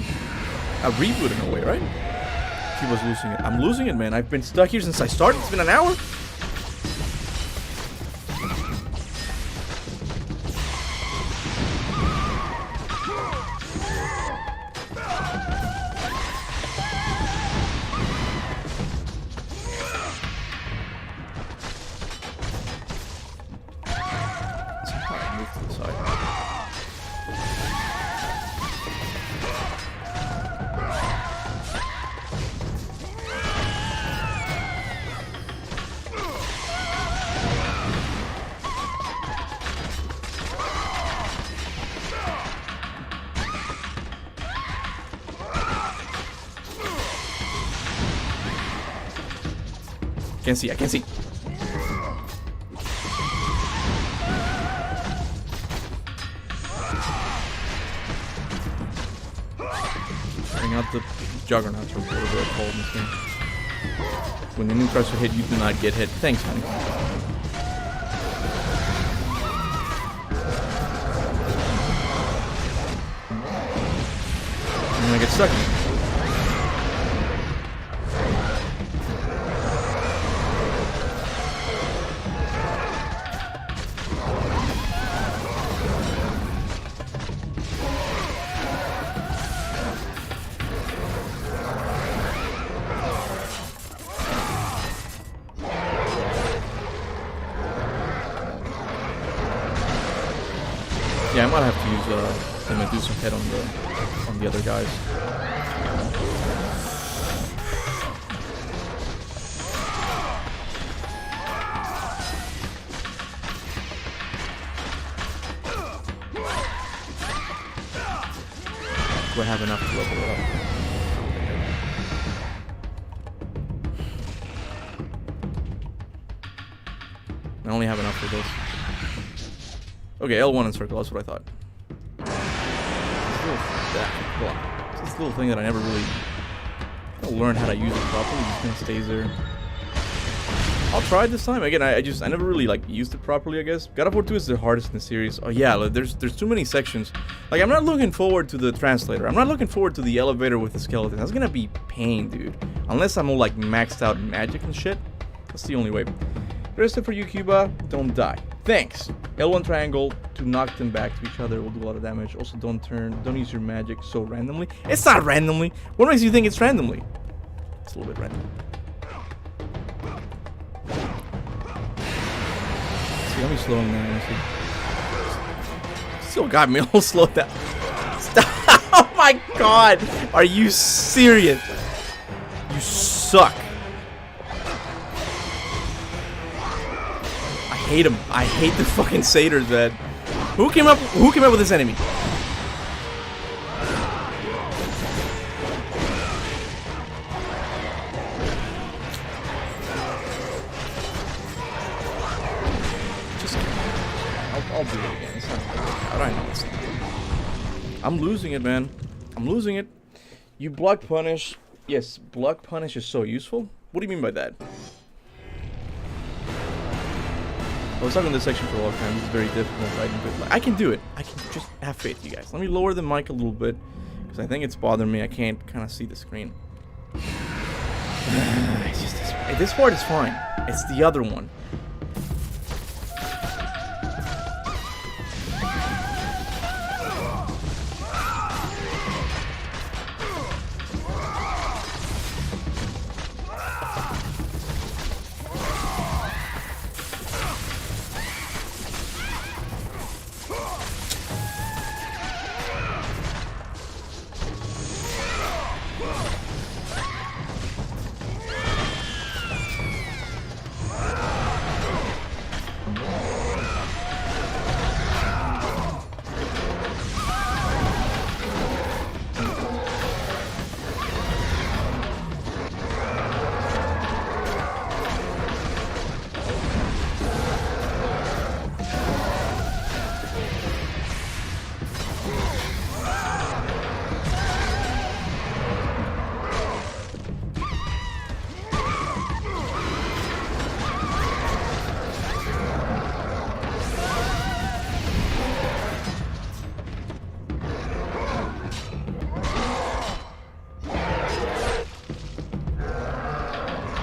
reboot in a way, right? Kuba's losing it. I'm losing it, man. I've been stuck here since I started. It's been an hour. I can't see. Bring out the juggernauts or whatever they're called in this game. When the enemy tries to hit, you do not get hit. Thanks, honey. I'm gonna get stuck. Yeah, I might have to use the Medusa head on the other guys. Do I have enough to level it up? I only have enough for this. Okay, L1 and circle, that's what I thought. This little thing that I never really learned how to use it properly, it just kind of stays there. I'll try it this time. Again, I never really like used it properly, I guess. God of War 2 is the hardest in the series. Oh yeah, like, there's too many sections. Like, I'm not looking forward to the translator. I'm not looking forward to the elevator with the skeleton. That's gonna be pain, dude. Unless I'm all like maxed out in magic and shit. That's the only way. Rest for you, Kuba. Don't die. Thanks. L1 triangle to knock them back to each other will do a lot of damage. Also, don't use your magic so randomly. It's not randomly. What makes you think it's randomly? It's a little bit random. See, let me slow him down. still got me all slowed down. Stop. Oh my god! Are you serious? You suck. I hate him. I hate the fucking satyrs, man. Who came up with this enemy? I'll do it again. It's not God, I know it's not. I'm losing it, man. I'm losing it. You block punish. Yes, block punish is so useful. What do you mean by that? I was talking in this section for a long time. This is very difficult, right? But I can do it. I can just have faith, you guys. Let me lower the mic a little bit because I think it's bothering me. I can't kind of see the screen. It's just this part is fine. It's the other one.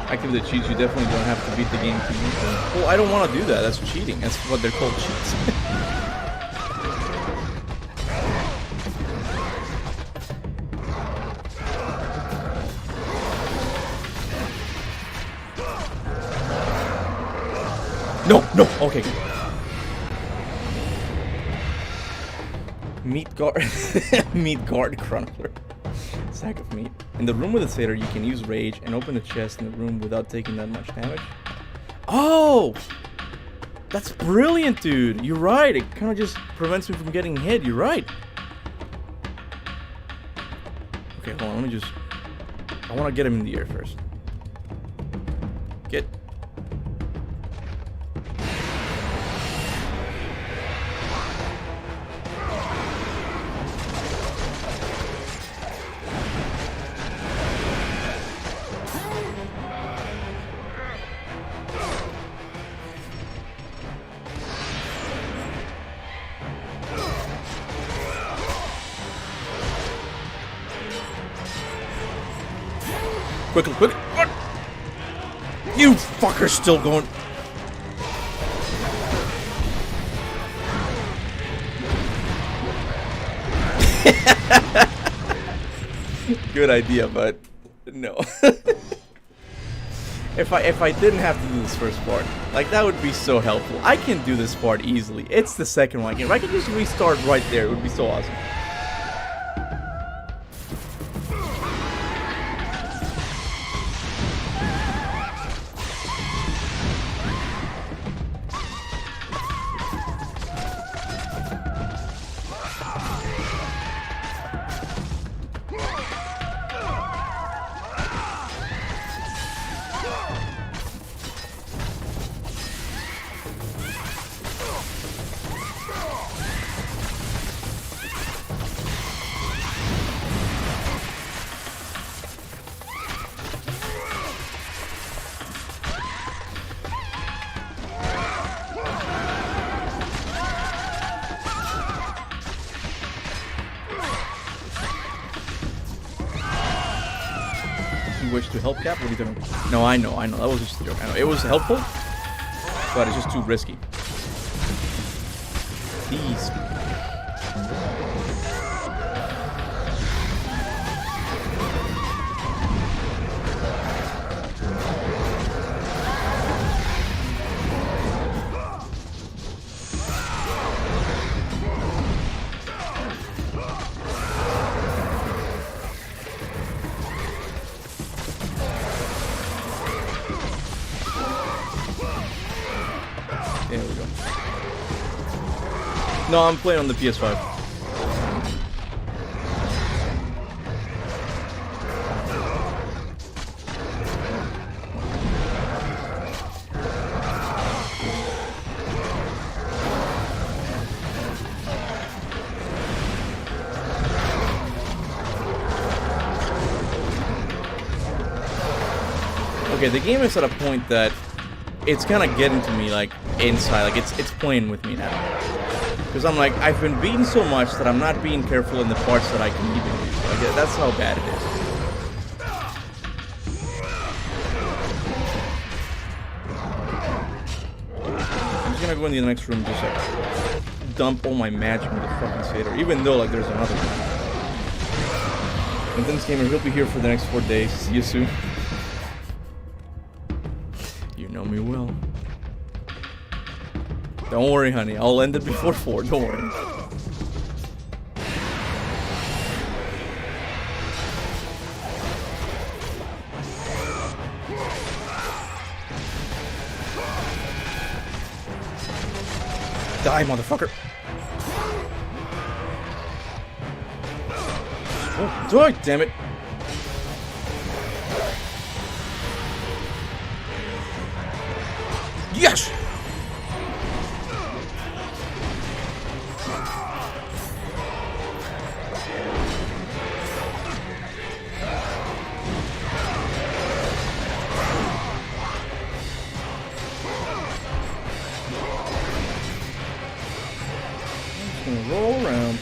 Activate the cheats, you definitely don't have to beat the game to beat them. Well, I don't want to do that. That's cheating. That's what they're called, cheats. No, no, okay. Meat guard, meat guard chronicler. Sack of meat. In the room with the satyr, you can use rage and open the chest in the room without taking that much damage. Oh! That's brilliant, dude. You're right. It kind of just prevents me from getting hit. You're right. Okay, hold on. Let me just... I want to get him in the air first. Get... Quickly, quick! You fucker's still going. Good idea, but no. If I didn't have to do this first part, like that would be so helpful. I can do this part easily. It's the second one. If I can just restart right there, it would be so awesome. Wish to help Cap? What are you doing? No, I know. That was just a joke. I know. It was helpful, but it's just too risky. These. No, I'm playing on the PS5. Okay, the game is at a point that it's kind of getting to me, like, inside. Like, it's playing with me now. Because I'm like, I've been beaten so much that I'm not being careful in the parts that I can even do. Like, that's how bad it is. I'm just gonna go in the next room and just, like, dump all my magic into the fucking Satyr. Even though, like, there's another one. And then this gamer, he'll be here for the next 4 days. See you soon. You know me well. Don't worry, honey. I'll end it before 4. Don't worry. Die, motherfucker. Oh, die, damn it. Yes! I'm just gonna roll around.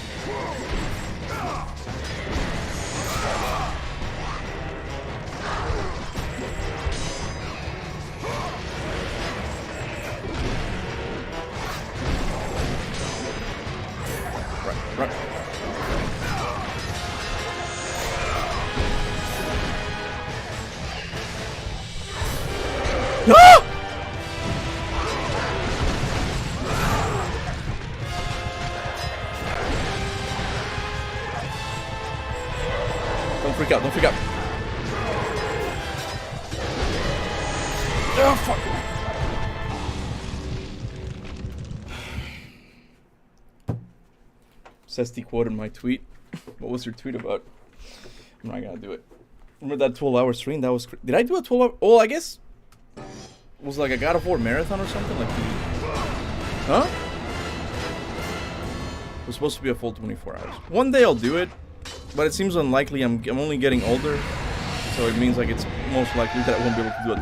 Right. Ah! Don't freak out, don't freak out. Oh, fuck. Sesti quoted my tweet. What was your tweet about? I'm not gonna do it. Remember that 12-hour stream? That was... Did I do a 12-hour... Oh, I guess... It was like a God of War marathon or something? Like... Huh? It was supposed to be a full 24 hours. One day I'll do it, but it seems unlikely. I'm only getting older, so it means like it's most likely that I won't be able to do a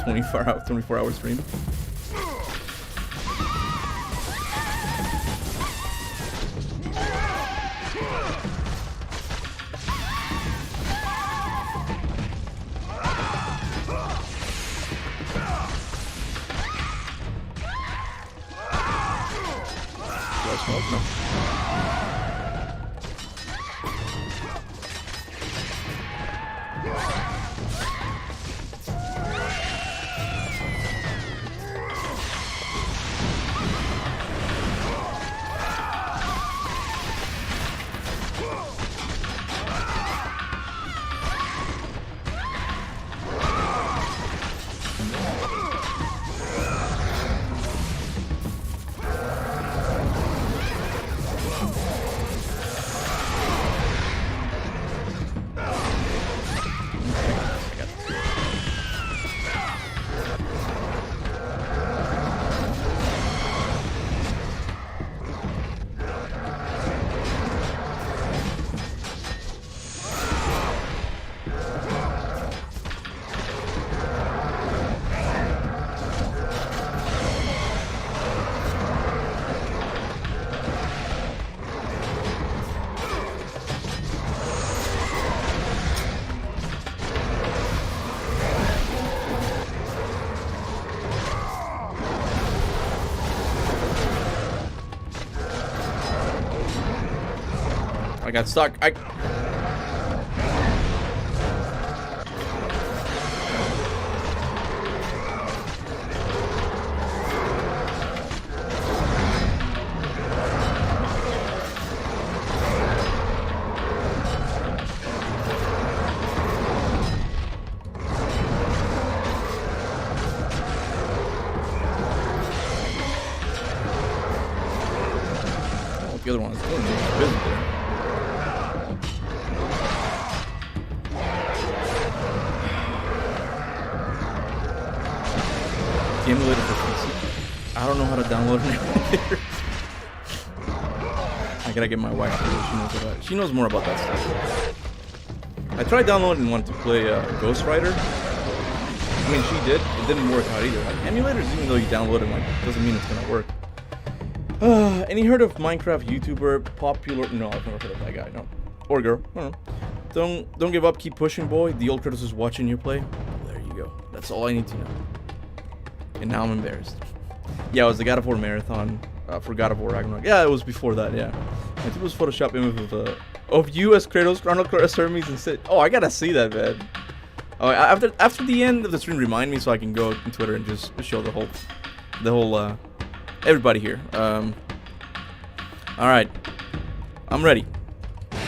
24-hour stream. I got stuck. the other one is doing physically. The emulator for PC. I don't know how to download an emulator. I gotta get my wife to do it. She knows about it. She knows more about that stuff. I tried downloading one to play Ghost Rider. I mean, she did. It didn't work out either. Like, emulators, even though you download them, like, doesn't mean it's gonna work. Any heard of Minecraft YouTuber popular? No, I've never heard of that guy. No, or girl. I don't know. Don't give up. Keep pushing, boy. The old Kratos is watching you play. There you go. That's all I need to know. And now I'm embarrassed. Yeah, it was the God of War marathon for God of War Ragnarok. Yeah, it was before that. Yeah, I think it was Photoshop image of you as Kratos, Chronicler as Hermes, and Sid. Oh, I gotta see that, man. Oh, after the end of the stream, remind me so I can go on Twitter and just show the whole everybody here. All right, I'm ready.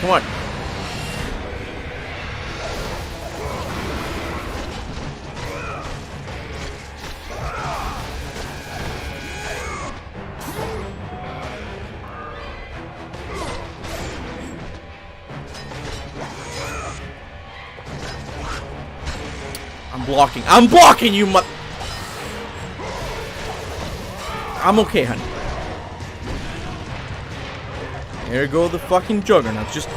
Come on. I'm blocking you, I'm okay, honey. There go the fucking juggernaut. Just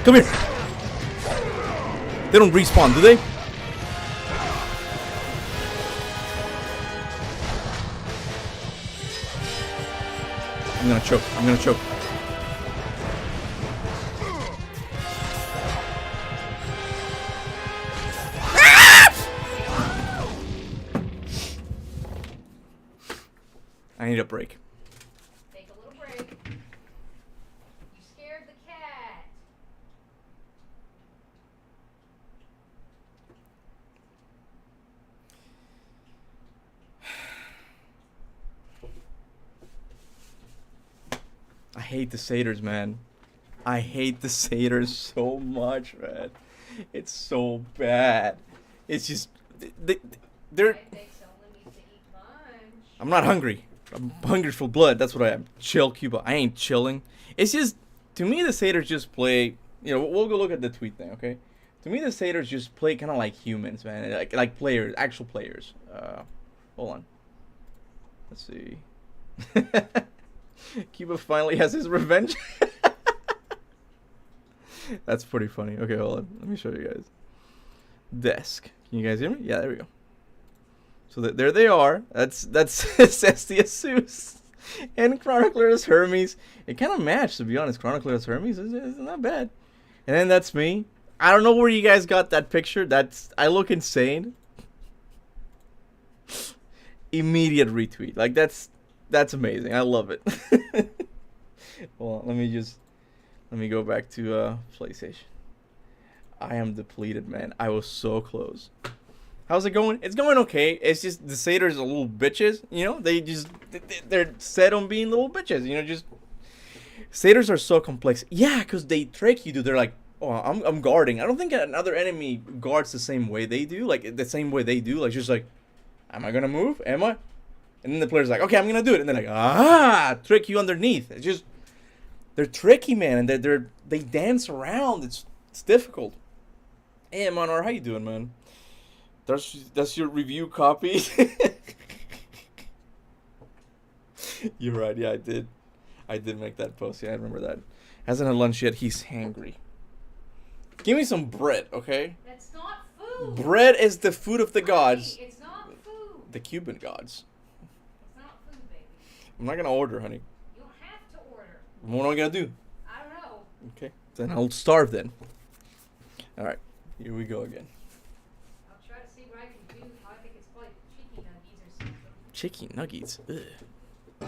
come here. They don't respawn, do they? I'm gonna choke. I'm gonna choke. I need a break.
Take a little break. You scared the cat.
I hate the satyrs, man. I hate the satyrs so much, man. It's so bad. It's just they're. I'm not hungry. I'm hungry for blood. That's what I am. Chill, Kuba. I ain't chilling. It's just, to me, the satyrs just play. You know, we'll go look at the tweet thing, okay? To me, the satyrs just play kind of like humans, man. Like players, actual players. Hold on. Let's see. Kuba finally has his revenge. That's pretty funny. Okay, hold on. Let me show you guys. Desk. Can you guys hear me? Yeah, there we go. So there they are. That's Cestius Zeus and Chronicler as Hermes. It kind of matched, to be honest. Chronicler as Hermes is not bad. And then that's me. I don't know where you guys got that picture. I look insane. Immediate retweet. Like that's amazing. I love it. Well, let me go back to PlayStation. I am depleted, man. I was so close. How's it going? It's going okay. It's just the satyrs are little bitches, you know? They're set on being little bitches, you know? Just satyrs are so complex. Yeah, because they trick you, dude. They're like, oh, I'm guarding. I don't think another enemy guards the same way they do. Like, the same way they do. Like, just like, am I gonna move? Am I? And then the player's like, okay, I'm gonna do it. And they're like, trick you underneath. It's just, they're tricky, man. And they dance around. It's difficult. Hey, Manor, how you doing, man? That's your review copy. You're right. Yeah, I did make that post. Yeah, I remember that. Hasn't had lunch yet. He's hangry. Give me some bread, okay?
That's not food.
Bread is the food of the gods.
It's not food.
The Cuban gods.
It's not food, baby.
I'm not gonna order, honey.
You don't have to order.
What am I gonna do?
I don't know.
Okay, then I'll starve then. All right, here we go again.
I'll try to see what I can do. I think it's probably chicken nuggies or something.
Chicken nuggets. Ugh. I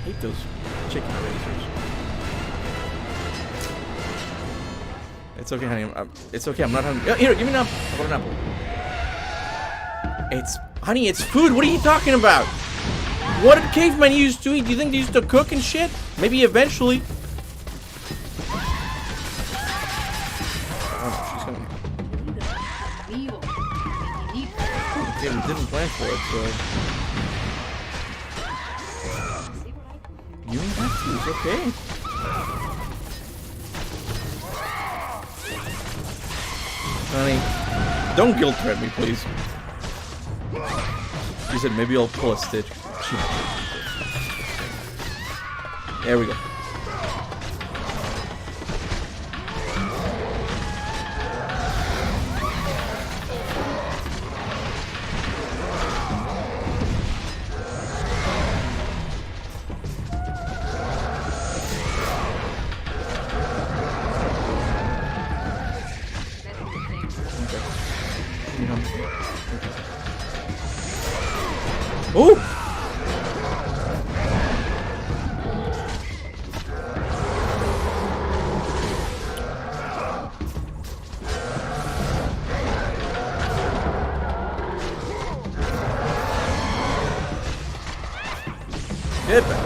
hate those chicken razors. It's okay, honey. It's okay. I'm not hungry. Here, give me an apple. I want an apple. Honey, it's food. What are you talking about? What did cavemen used to eat? Do you think they used to cook and shit? Maybe eventually. Oh, she's gonna...
Meal. You need
Okay, we didn't plan for it, so...
see what I can do.
You don't have to. It's okay. Honey, don't guilt trip me, please. She said maybe I'll pull a stitch. There we go. Oh! Get back.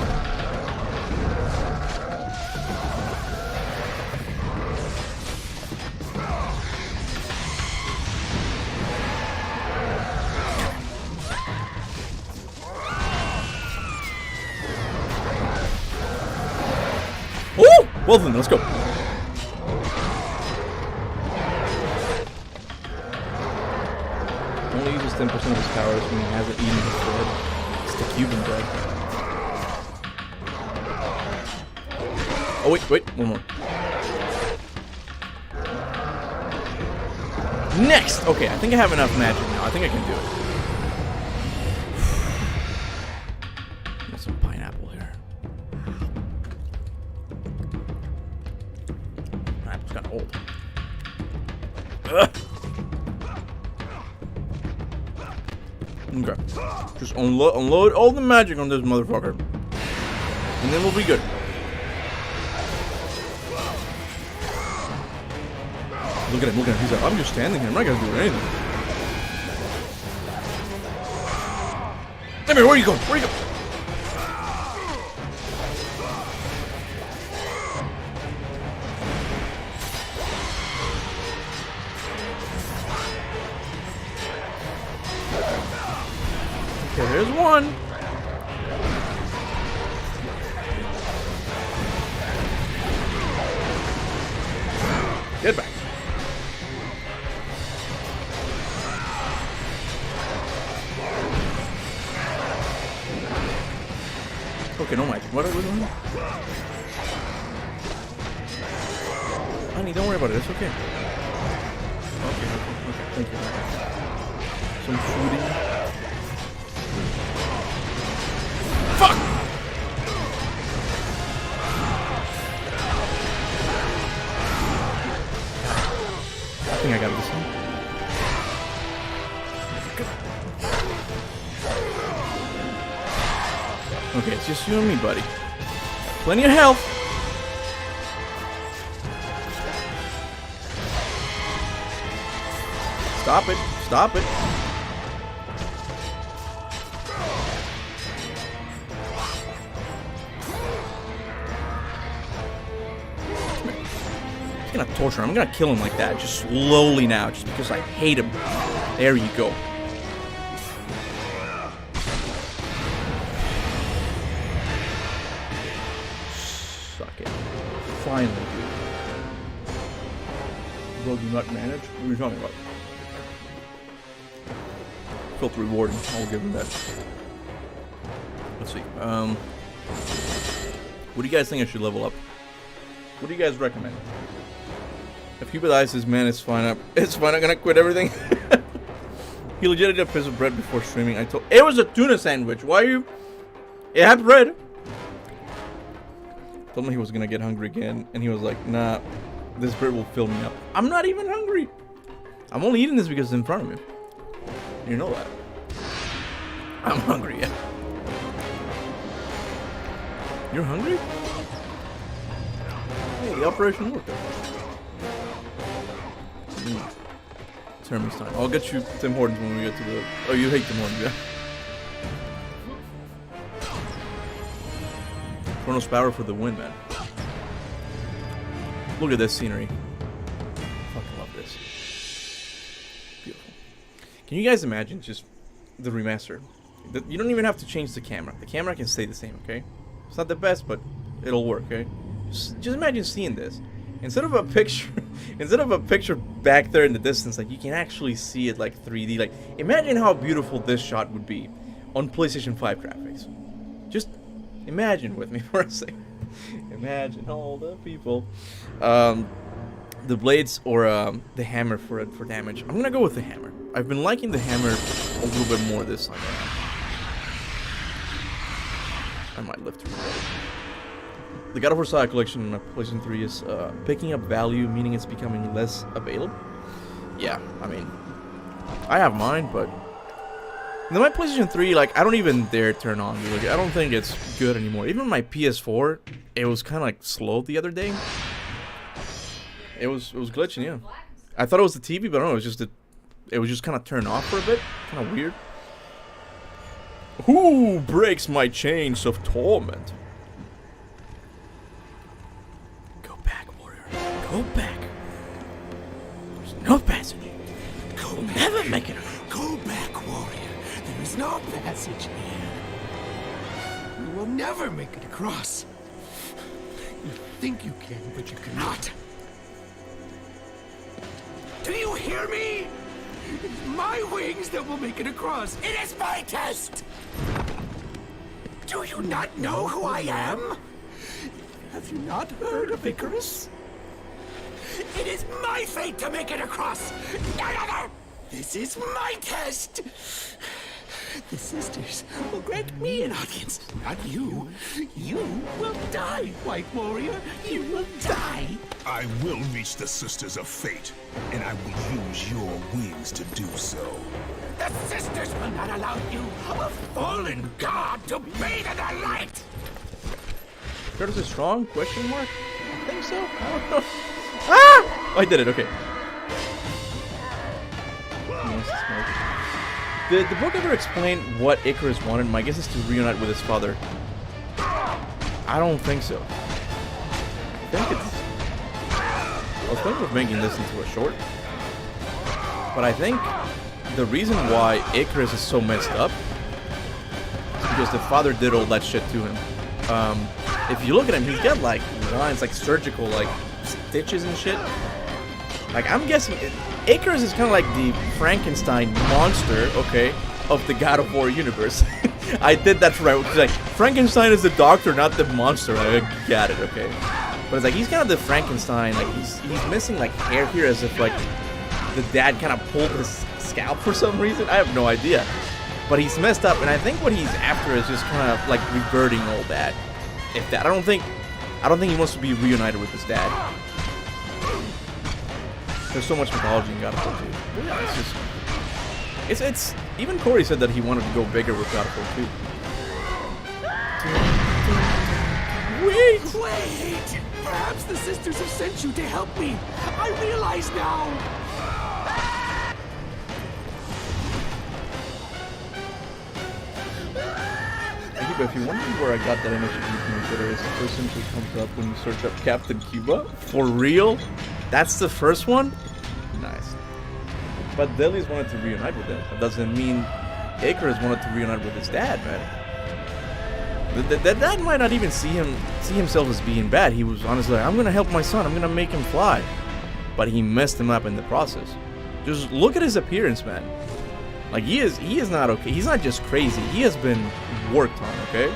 Oh! Well then, let's go. Only uses 10% of his powers when he hasn't eaten his bread. It's the Cuban bread. Oh, wait, one more. Next! Okay, I think I have enough magic now. I think I can do it. Got some pineapple here. Pineapple's kind of old. Ugh. Okay. Just unload all the magic on this motherfucker. And then we'll be good. Look at him, He's like, I'm just standing here. I'm not gonna do anything. Come here, where are you going? Where are you going? Okay, there's one. Get back. Okay, no magic. What are we doing? Honey, don't worry about it. It's okay. Okay. Thank you. Some fooding. Fuck! I think I got this one. Okay, it's just you and me, buddy. Plenty of health. Stop it. Stop it. I'm gonna torture him. I'm gonna kill him like that. Just slowly now. Just because I hate him. There you go. Finally, dude. Bro, do not manage? What are you talking about? Felt rewarding. I'll give him that. Let's see. What do you guys think I should level up? What do you guys recommend? If Kuba dies, his man is fine. It's fine. I'm gonna quit everything. He legit ate a piece of bread before streaming. I told it was a tuna sandwich. Why are you? It had bread. Told me he was gonna get hungry again, and he was like, nah, this bread will fill me up. I'm not even hungry. I'm only eating this because it's in front of me. You know that. I'm hungry, yeah. You're hungry? Hey, the operation worked. Termin's time. I'll get you Tim Hortons when we get to the... Oh, you hate Tim Hortons, yeah. Chronos Power for the win, man. Look at this scenery. Fucking love this. Beautiful. Can you guys imagine just the remaster? You don't even have to change the camera. The camera can stay the same, okay? It's not the best, but it'll work, okay? Just imagine seeing this. Instead of a picture back there in the distance, like you can actually see it like 3D. Like imagine how beautiful this shot would be on PlayStation 5 graphics. Just imagine with me for a second. Imagine all the people. The blades or the hammer for damage. I'm gonna go with the hammer. I've been liking the hammer a little bit more this time. I might live through it. The God of War Saga collection on PlayStation 3 is picking up value, meaning it's becoming less available. Yeah, I mean, I have mine, but then my PlayStation 3, like, I don't even dare turn on. Like, I don't think it's good anymore. Even my PS4, it was kind of like slow the other day. It was glitching, yeah. I thought it was the TV, but I don't know. It was just kind of turned off for a bit. Kind of weird. Who breaks my chains of torment? Go back, warrior. Go back. There's no passage. Go back. Never make it.
Go back, warrior. There is no passage here. You will never make it across. You think you can, but you cannot. Do you hear me? It's my wings that will make it across. It is my test! Do you not know who I am? Have you not heard of Icarus? It is my fate to make it across! None other! This is my test! The sisters will grant me an audience, not you. You will die, White Warrior. You will die.
I will reach the Sisters of Fate, and I will use your wings to do so.
The sisters will not allow you, a fallen god, to bathe in their light!
Curtis is strong? Question mark? I think so. I don't know. Ah! Oh, I did it. Okay. Did the book ever explain what Icarus wanted? My guess is to reunite with his father. I don't think so. I was thinking of making this into a short. But I think the reason why Icarus is so messed up is because the father did all that shit to him. If you look at him, he's got like lines, like surgical, like stitches and shit. Like, I'm guessing Icarus is kind of like the Frankenstein monster, okay, of the God of War universe. I did that right. Like, Frankenstein is the doctor, not the monster. I got it, okay. But it's like he's kind of the Frankenstein. Like he's missing like hair here, as if like the dad kind of pulled his scalp for some reason. I have no idea. But he's messed up, and I think what he's after is just kind of like reverting all that. If that, I don't think he wants to be reunited with his dad. There's so much mythology in God of War 2. But yeah, it's even Corey said that he wanted to go bigger with God of War 2.
Wait! Perhaps the sisters have sent you to help me. I realize now.
But if you're wondering where I got that image of Twitter, it's the first image that comes up when you search up Captain Kuba. For real? That's the first one? Nice. But Delius wanted to reunite with him. That doesn't mean Icarus wanted to reunite with his dad, man. The dad might not even see himself as being bad. He was honestly like, I'm gonna help my son, I'm gonna make him fly. But he messed him up in the process. Just look at his appearance, man. Like, he is not okay. He's not just crazy. He has been worked on, okay?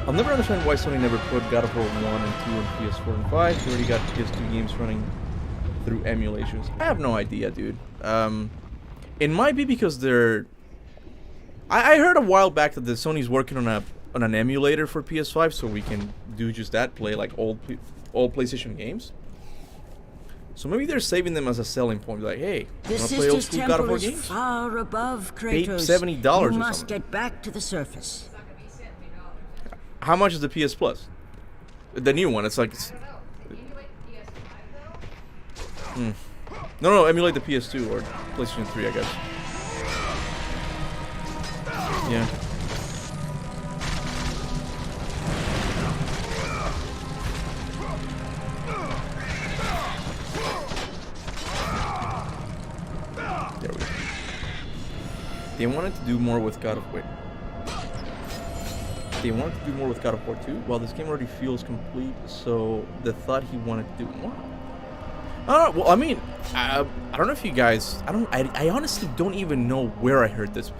I'll never understand why Sony never put God of War 1 and 2 on PS4 and 5. They already got PS2 games running through emulations. I have no idea, dude. It might be because they're... I heard a while back that the Sony's working on an emulator for PS5, so we can do just that, play like old PlayStation games. So maybe they're saving them as a selling point. Like, hey,
The
wanna play old
Sisters
school God of War
Temple is
games?
far above
Pay
Kratos.
$70 or
You must
something.
get back to the surface.
How much is the PS Plus? The new one, it's like... No, emulate the PS2 or PlayStation 3, I guess. Yeah. There we go. They wanted to do more with God of War. They wanted to do more with God of War 2. Well, this game already feels complete, so the thought he wanted to do more. I don't know. Well, I mean, I don't know if you guys. I honestly don't even know where I heard this.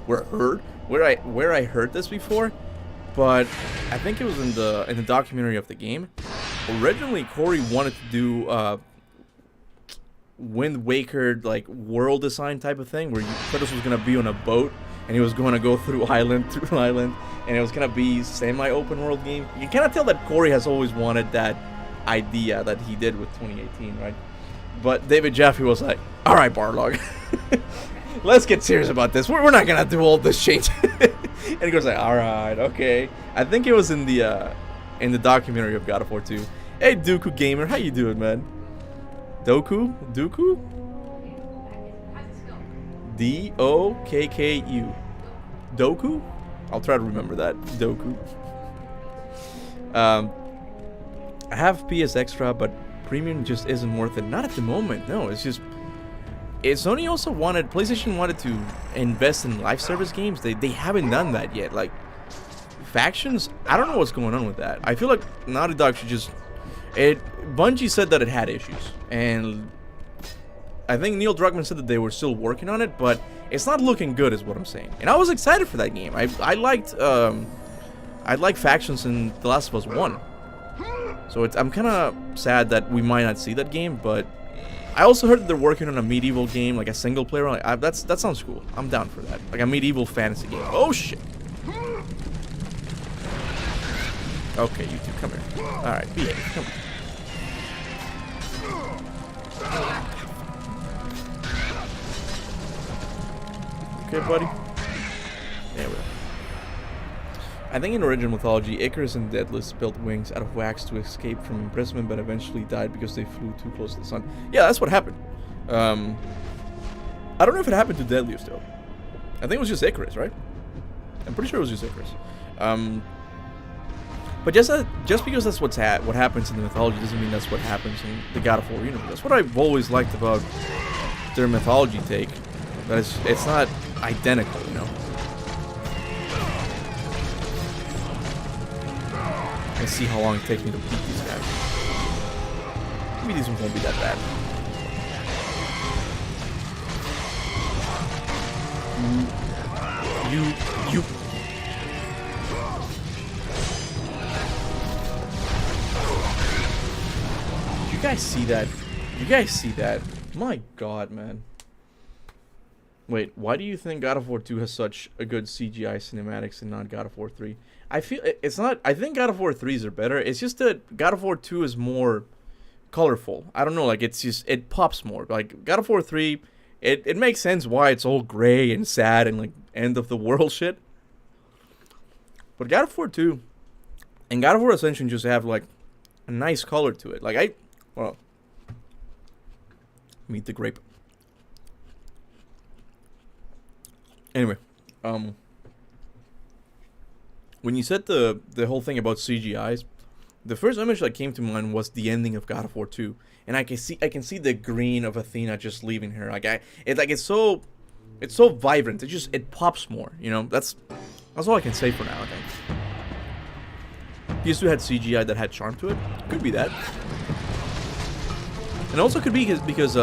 Where I heard this before, but I think it was in the documentary of the game. Originally, Corey wanted to do Wind Waker like world design type of thing, where Kratos was gonna be on a boat and he was going to go through island, and it was gonna be semi-open world game. You can kind of tell that Corey has always wanted that idea that he did with 2018, right? But David Jaffe was like, "All right, Barlog, let's get serious about this. We're not gonna do all this change." And he goes like, "All right, okay." I think it was in the documentary of God of War 2. Hey, Dooku Gamer, how you doing, man? Dooku? D-O-K-K-U. Doku? I'll try to remember that. Doku. I have PS Extra, but Premium just isn't worth it. Not at the moment, no. It's just... Sony also wanted... PlayStation wanted to invest in live service games. They haven't done that yet. Like, Factions, I don't know what's going on with that. I feel like Naughty Dog should just... Bungie said that it had issues. And... I think Neil Druckmann said that they were still working on it, but it's not looking good, is what I'm saying. And I was excited for that game. I liked Factions in The Last of Us 1. So I'm kind of sad that we might not see that game, but I also heard that they're working on a medieval game, like a single player. Like, that sounds cool. I'm down for that. Like a medieval fantasy game. Oh shit. Okay, you two, come here. All right, behave. Come here. Okay, buddy. There we go. I think in original mythology, Icarus and Daedalus built wings out of wax to escape from imprisonment, but eventually died because they flew too close to the sun. Yeah, that's what happened. I don't know if it happened to Daedalus though. I think it was just Icarus, right? I'm pretty sure it was just Icarus. But just because that's what happens in the mythology doesn't mean that's what happens in the God of War universe. That's what I've always liked about their mythology take. That it's not identical, you know. Let's see how long it takes me to beat these guys. Maybe these ones won't be that bad. You. You guys see that? You guys see that? My God, man. Wait, why do you think God of War 2 has such a good CGI cinematics and not God of War 3? I feel it's not. I think God of War 3s are better. It's just that God of War 2 is more colorful. I don't know, like it pops more. Like God of War 3, it makes sense why it's all gray and sad and like end of the world shit. But God of War 2 and God of War Ascension just have like a nice color to it. Like meet the grape. Anyway, when you said the whole thing about CGIs, the first image that came to mind was the ending of God of War 2, and I can see the green of Athena just leaving her. It's so vibrant. It pops more. You know, that's all I can say for now. I think PS2 had CGI that had charm to it. Could be that, and also could be because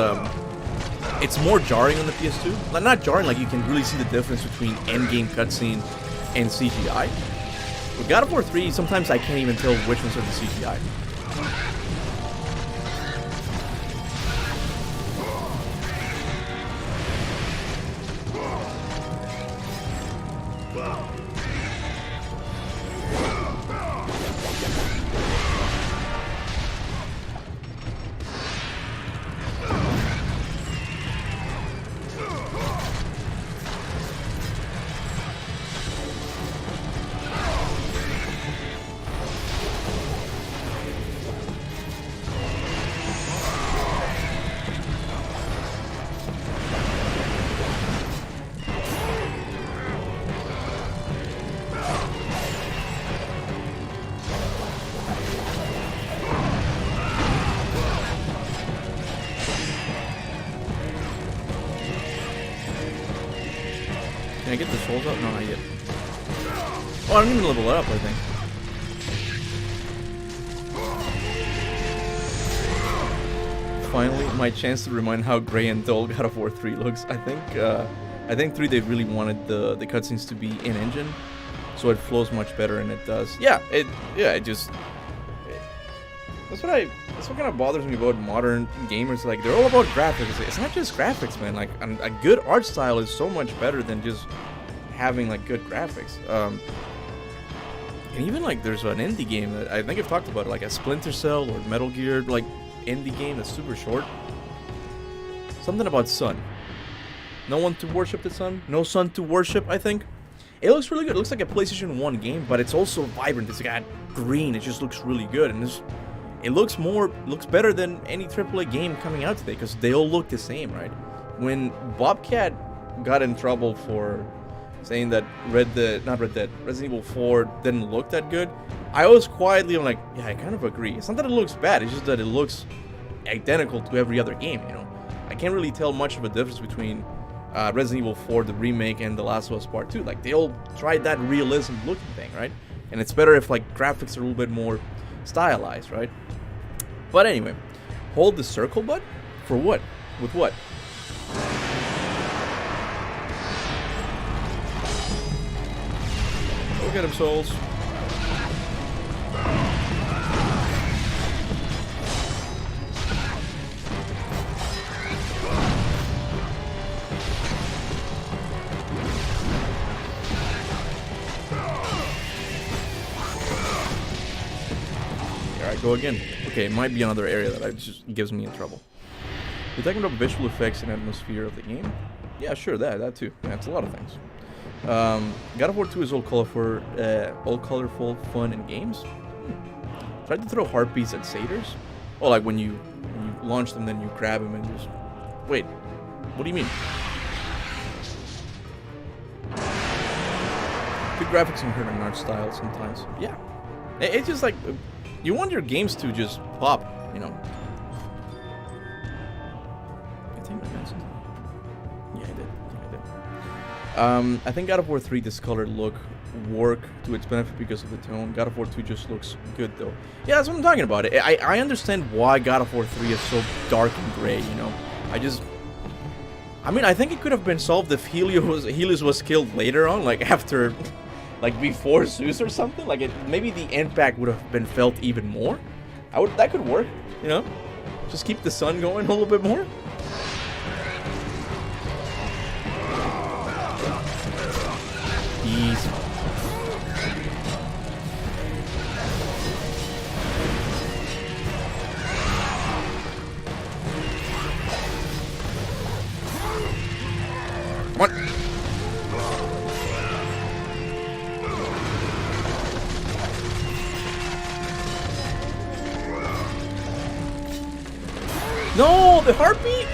it's more jarring on the PS2. Like, not jarring, like you can really see the difference between endgame cutscene and CGI. With God of War 3, sometimes I can't even tell which ones are the CGI. Can I get the souls up? No, not yet. Oh, I didn't even level it up, I think. Finally, my chance to remind how gray and dull God of War 3 looks. I think 3 they really wanted the cutscenes to be in-engine, so it flows much better, and it does. That's what kind of bothers me about modern gamers. Like, they're all about graphics. It's not just graphics, man. Like, a good art style is so much better than just having like good graphics. And even like there's an indie game that I think I've talked about, like a Splinter Cell or Metal Gear, like indie game that's super short. Something about sun. No one to worship the sun. No sun to worship, I think. It looks really good. It looks like a PlayStation 1 game, but it's also vibrant. It's got green. It just looks really good. And it looks better than any AAA game coming out today, because they all look the same, right? When Bobcat got in trouble for saying that Resident Evil 4 didn't look that good, I was quietly, I'm like, yeah, I kind of agree. It's not that it looks bad, it's just that it looks identical to every other game, you know? I can't really tell much of a difference between Resident Evil 4, the remake, and The Last of Us Part 2. Like, they all tried that realism looking thing, right? And it's better if, like, graphics are a little bit more stylized, right? But anyway, hold the circle button? For what? With what? Go get him, souls. Here I go again. Okay, it might be another area that just gives me in trouble. You're talking about visual effects and atmosphere of the game? Yeah, sure, that too. Yeah, it's a lot of things. God of War 2 is all colorful fun in games. Tried to throw heartbeats at satyrs. Oh, like when you launch them, then you grab them and just... Wait, what do you mean? Good graphics and hurt an art style sometimes. Yeah, it's just like you want your games to just pop, you know. I think God of War 3 discolored look work to its benefit because of the tone. God of War 2 just looks good though. Yeah, that's what I'm talking about. I understand why God of War 3 is so dark and gray, you know. I mean, I think it could have been solved if Helios was killed later on, like after, like before Zeus or something. Like maybe the impact would have been felt even more. That could work, you know. Just keep the sun going a little bit more. Easy. Come on. No, the heartbeat?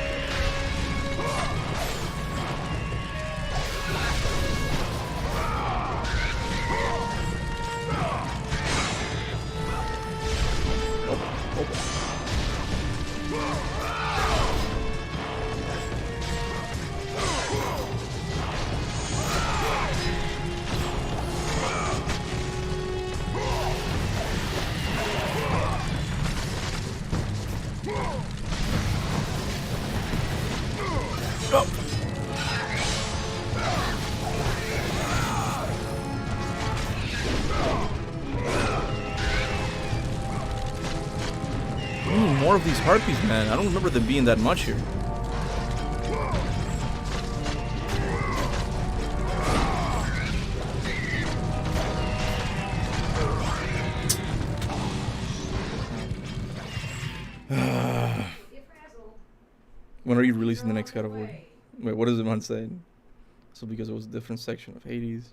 More of these harpies, man. I don't remember them being that much here. When are you releasing the next God of War? Wait, what is it man saying? So because it was a different section of Hades.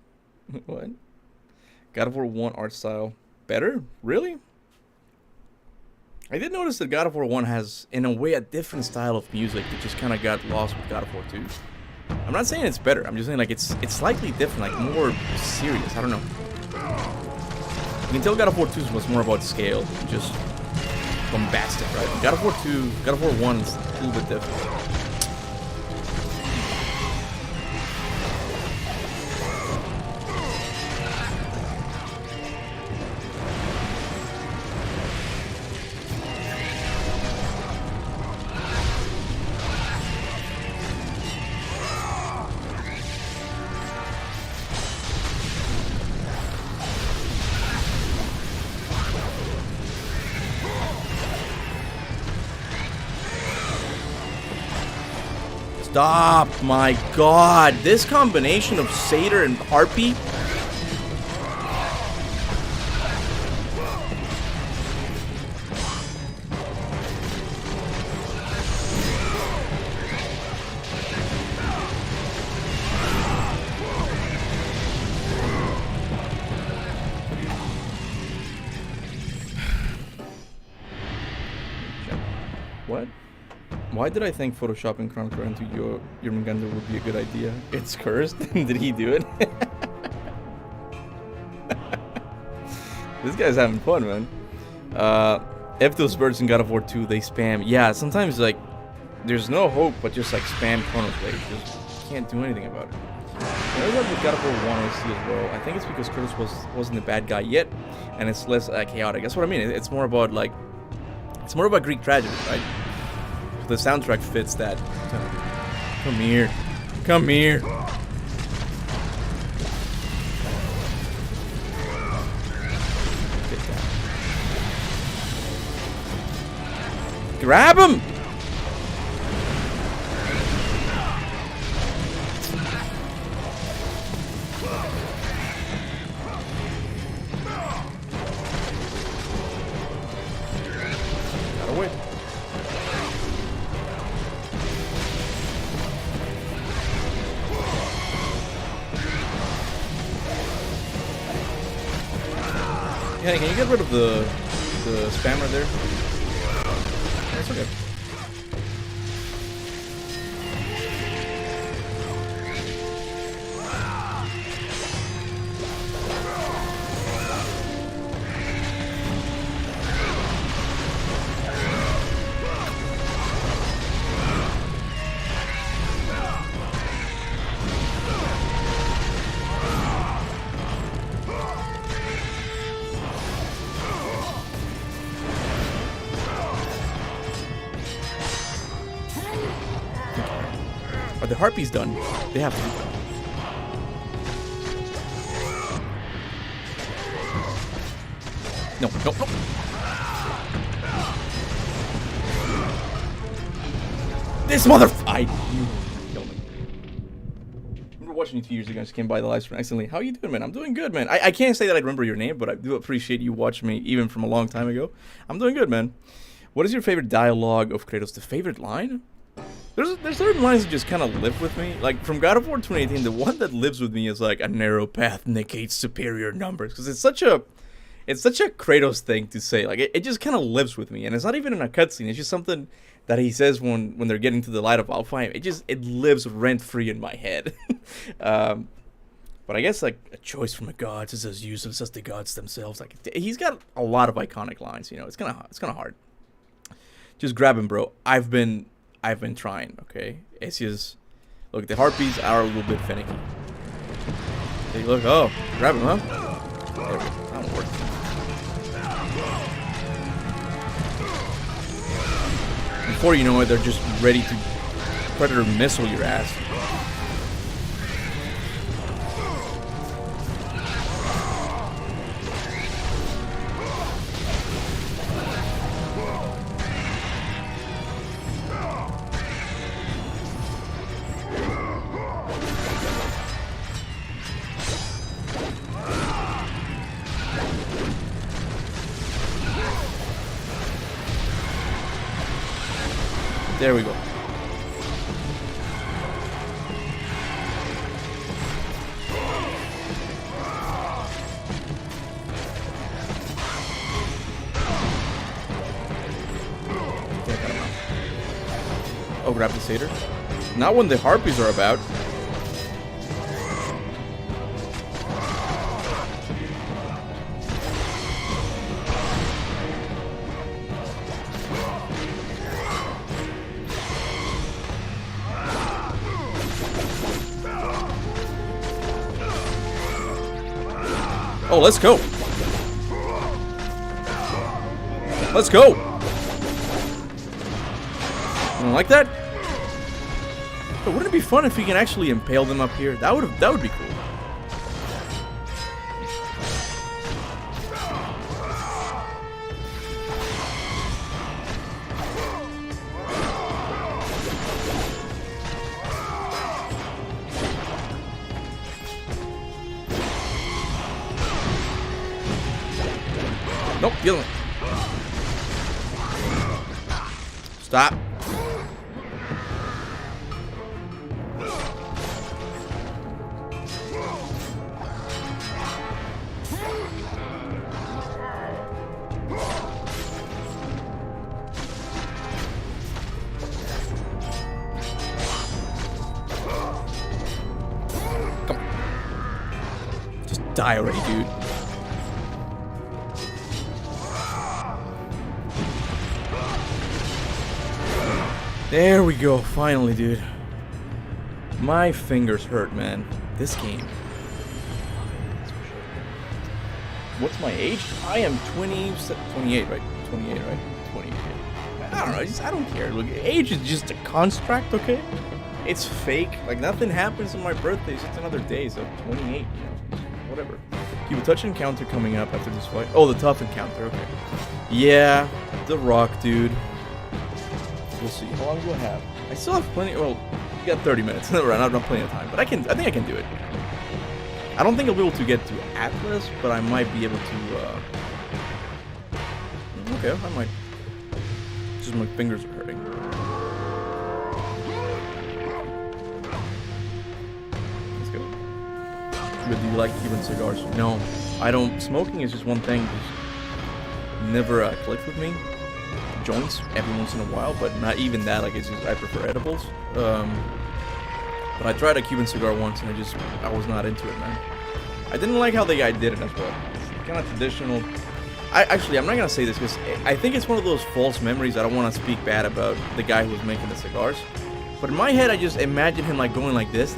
What? God of War 1 art style better? Really? I did notice that God of War 1 has, in a way, a different style of music that just kind of got lost with God of War 2. I'm not saying it's better. I'm just saying, like, it's slightly different, like, more serious. I don't know. You can tell God of War 2 was more about scale, just bombastic, right? God of War 1 is a little bit different. Stop! My god! This combination of Satyr and Harpy? What? Why did I think photoshopping Chronicler into your Minganda would be a good idea? It's cursed. Did he do it? This guy's having fun, man. If those birds in God of War 2, they spam. Yeah, sometimes, like, there's no hope, but just, like, spam Chronoblade. Just can't do anything about it. I know that with God of War 1 I see as well. I think it's because Curtis wasn't a bad guy yet, and it's less chaotic. That's what I mean. It's more about, like, it's more about Greek tragedy, right? The soundtrack fits that. Come here. Come here. Get down. Grab him! Gotta wait. Hey, can you get rid of the spammer there? That's okay. Are the harpies done? They have to be done. No, no, no. This I you killed me. I remember watching you 2 years ago. I just came by the live stream accidentally. How you doing, man? I'm doing good, man. I can't say that I remember your name, but I do appreciate you watching me even from a long time ago. I'm doing good, man. What is your favorite dialogue of Kratos? The favorite line? There's certain lines that just kind of live with me. Like, from God of War 2018, the one that lives with me is, like, a narrow path negates superior numbers. Because it's such a Kratos thing to say. Like, it just kind of lives with me. And it's not even in a cutscene. It's just something that he says when they're getting to the light of Alfheim. It lives rent-free in my head. But I guess, like, a choice from the gods is as useless as the gods themselves. Like, he's got a lot of iconic lines, you know. It's kind of hard. Just grab him, bro. I've been trying, okay? It's just, look, the harpies are a little bit finicky. Hey, look, oh, grab him, huh? There we go. That one worked. Before you know it, they're just ready to predator missile your ass. There we go. Oh, grab the satyr. Not when the harpies are about. Oh, let's go. Let's go. You don't like that? But wouldn't it be fun if we can actually impale them up here? That would be cool. Nope, the other one. Stop. Come on. Just die already, dude. There we go, finally, dude. My fingers hurt, man. This game. What's my age? I am 28, right? 28, right? 28. I don't know, I don't care. Look, age is just a construct, okay? It's fake. Like, nothing happens on my birthday. It's just another day, so 28, you know. Whatever. You have a touch encounter coming up after this fight. Oh, the tough encounter, okay. Yeah, the rock, dude. We'll see. How long do I have? I still have plenty. Well, you got 30 minutes. I'm not plenty of time, but I think I can do it. I don't think I'll be able to get to Atlas, but I might be able to. Okay, I might. Just my fingers are hurting. Let's go. But do you like Cuban cigars? No, I don't. Smoking is just one thing. Just never clicked with me. Joints every once in a while, but not even that. Like, it's just, I prefer edibles. But I tried a Cuban cigar once, and I was not into it, man. I didn't like how the guy did it as well. Kind of traditional. I'm not gonna say this because I think it's one of those false memories. I don't want to speak bad about the guy who was making the cigars, but in my head, I just imagine him like going like this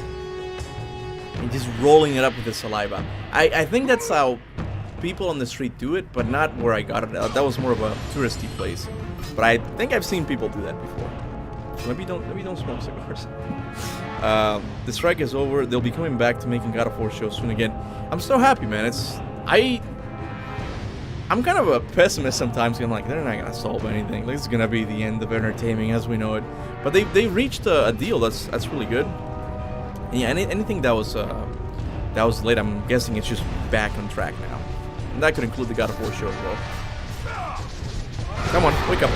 and just rolling it up with his saliva. I think that's how people on the street do it, but not where I got it. That was more of a touristy place. But I think I've seen people do that before. So maybe don't smoke cigars. The strike is over. They'll be coming back to making God of War shows soon again. I'm so happy, man. I'm kind of a pessimist sometimes. I'm like, they're not gonna solve anything. Like, it's gonna be the end of entertainment as we know it. But they reached a deal. That's really good. And yeah, anything that was late, I'm guessing it's just back on track now. And that could include the God of War show as well. Come on, wake up.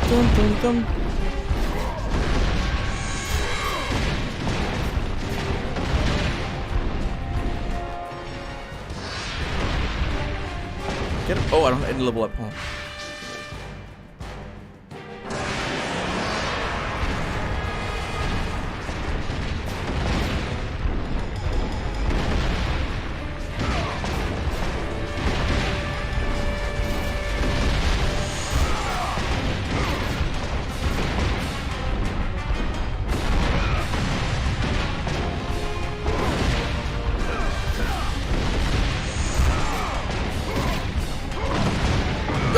Dum, dum, dum. Get him. Oh, I don't have any level up, huh?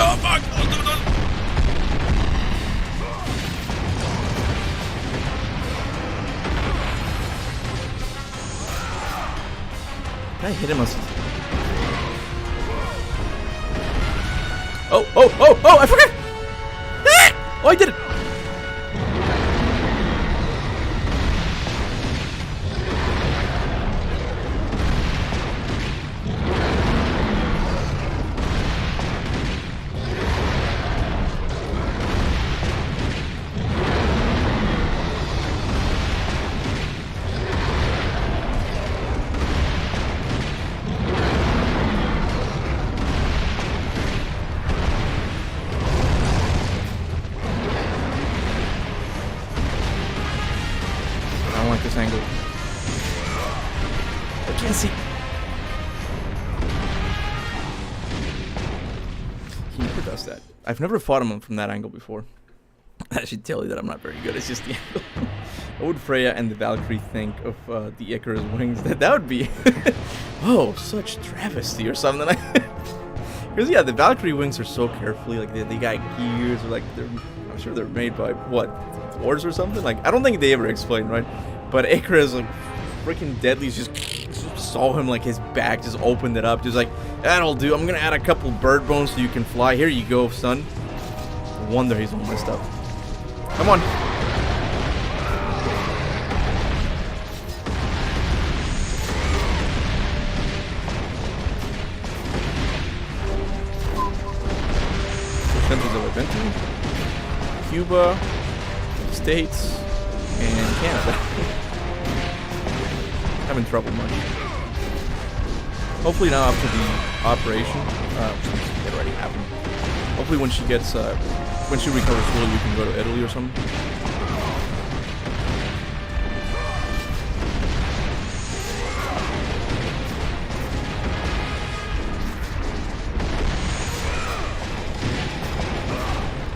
Oh, fuck! Can I hit him? Oh, I forgot! Ah! Oh, I did it! This angle. I can't see. He never does that. I've never fought him from that angle before. I should tell you that I'm not very good. It's just the angle. What would Freya and the Valkyrie think of the Icarus wings? That would be oh, such travesty or something. Because yeah, the Valkyrie wings are so carefully like they got gears or like I'm sure they're made by what, dwarves or something. Like I don't think they ever explain, right? But Icarus, like, freaking deadly just saw him, like his back just opened it up, just like, that'll do. I'm gonna add a couple bird bones so you can fly. Here you go, son. No wonder he's all messed up. Come on. Countries that I've been to: Cuba, States, and Canada. Having trouble much. Hopefully now after the operation, it already happened. Hopefully when she gets, when she recovers fully, we can go to Italy or something.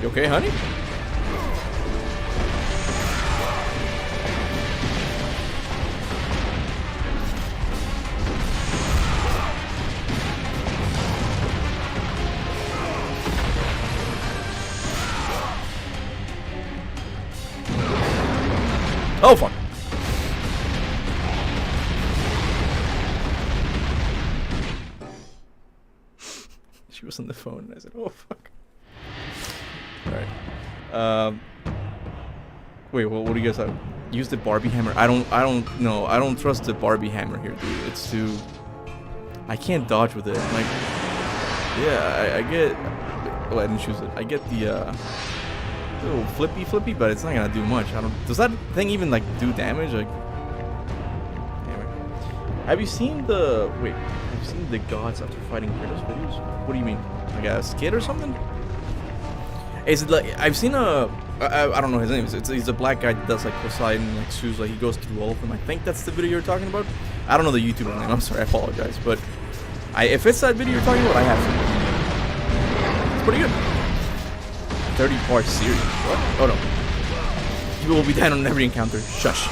You okay, honey? Oh, fuck. She was on the phone and I said, oh, fuck. Alright. Wait, what do you guys have? Use the Barbie hammer. I don't know. I don't trust the Barbie hammer here, dude. It's too... I can't dodge with it. Like, yeah, I get... Oh, I didn't choose it. I get the, little flippy, but it's not gonna do much. Does that thing even, like, do damage? Like... Anyway. Have you seen the... Wait. Have you seen the gods after fighting Kratos videos? What do you mean? Like a skit or something? Is it like... I've seen a... I don't know his name. He's a black guy that does like Poseidon, like shoes, like he goes through all of them. I think that's the video you're talking about. I don't know the YouTuber name. I'm sorry, I apologize. But if it's that video you're talking about, I have seen it. It's pretty good. 30-part series. What? Oh no. You will be down on every encounter. Shush.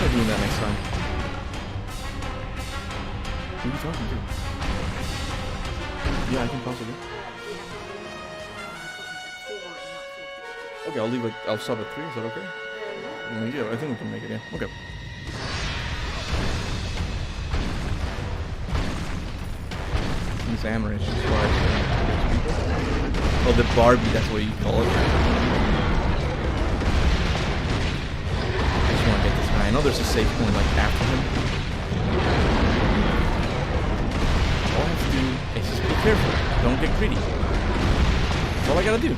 Doing that next time. Who are you talking to? Yeah, I can possibly. Okay, I'll leave it. I'll stop at 3. Is that okay? Yeah, I think we can make it. Yeah. Okay. This hammer is just why. Oh, the Barbie. That's what you call it. Get this guy. I know there's a safe point like after him. All I have to do is just be careful. Don't get greedy. That's all I gotta do.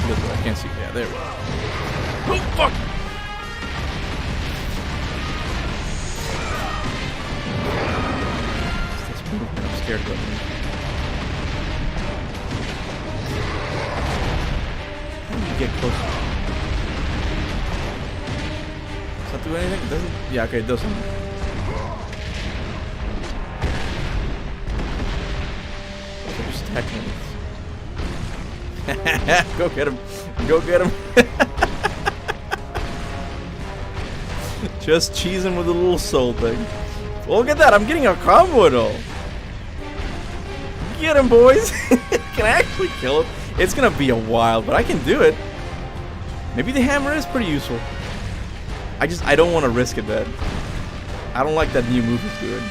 Look, I can't see. Yeah, there we go. Oh, fuck! I'm scared of it. Get closer. Does that do anything? It doesn't? Yeah, okay, it doesn't. Just attacking him. Go get him. Go get him. Just cheesing with a little soul thing. Well, look at that. I'm getting a combo at all. Get him, boys. Can I actually kill him? It's gonna be a while, but I can do it. Maybe the hammer is pretty useful. I don't want to risk it, man. I don't like that new move he's doing.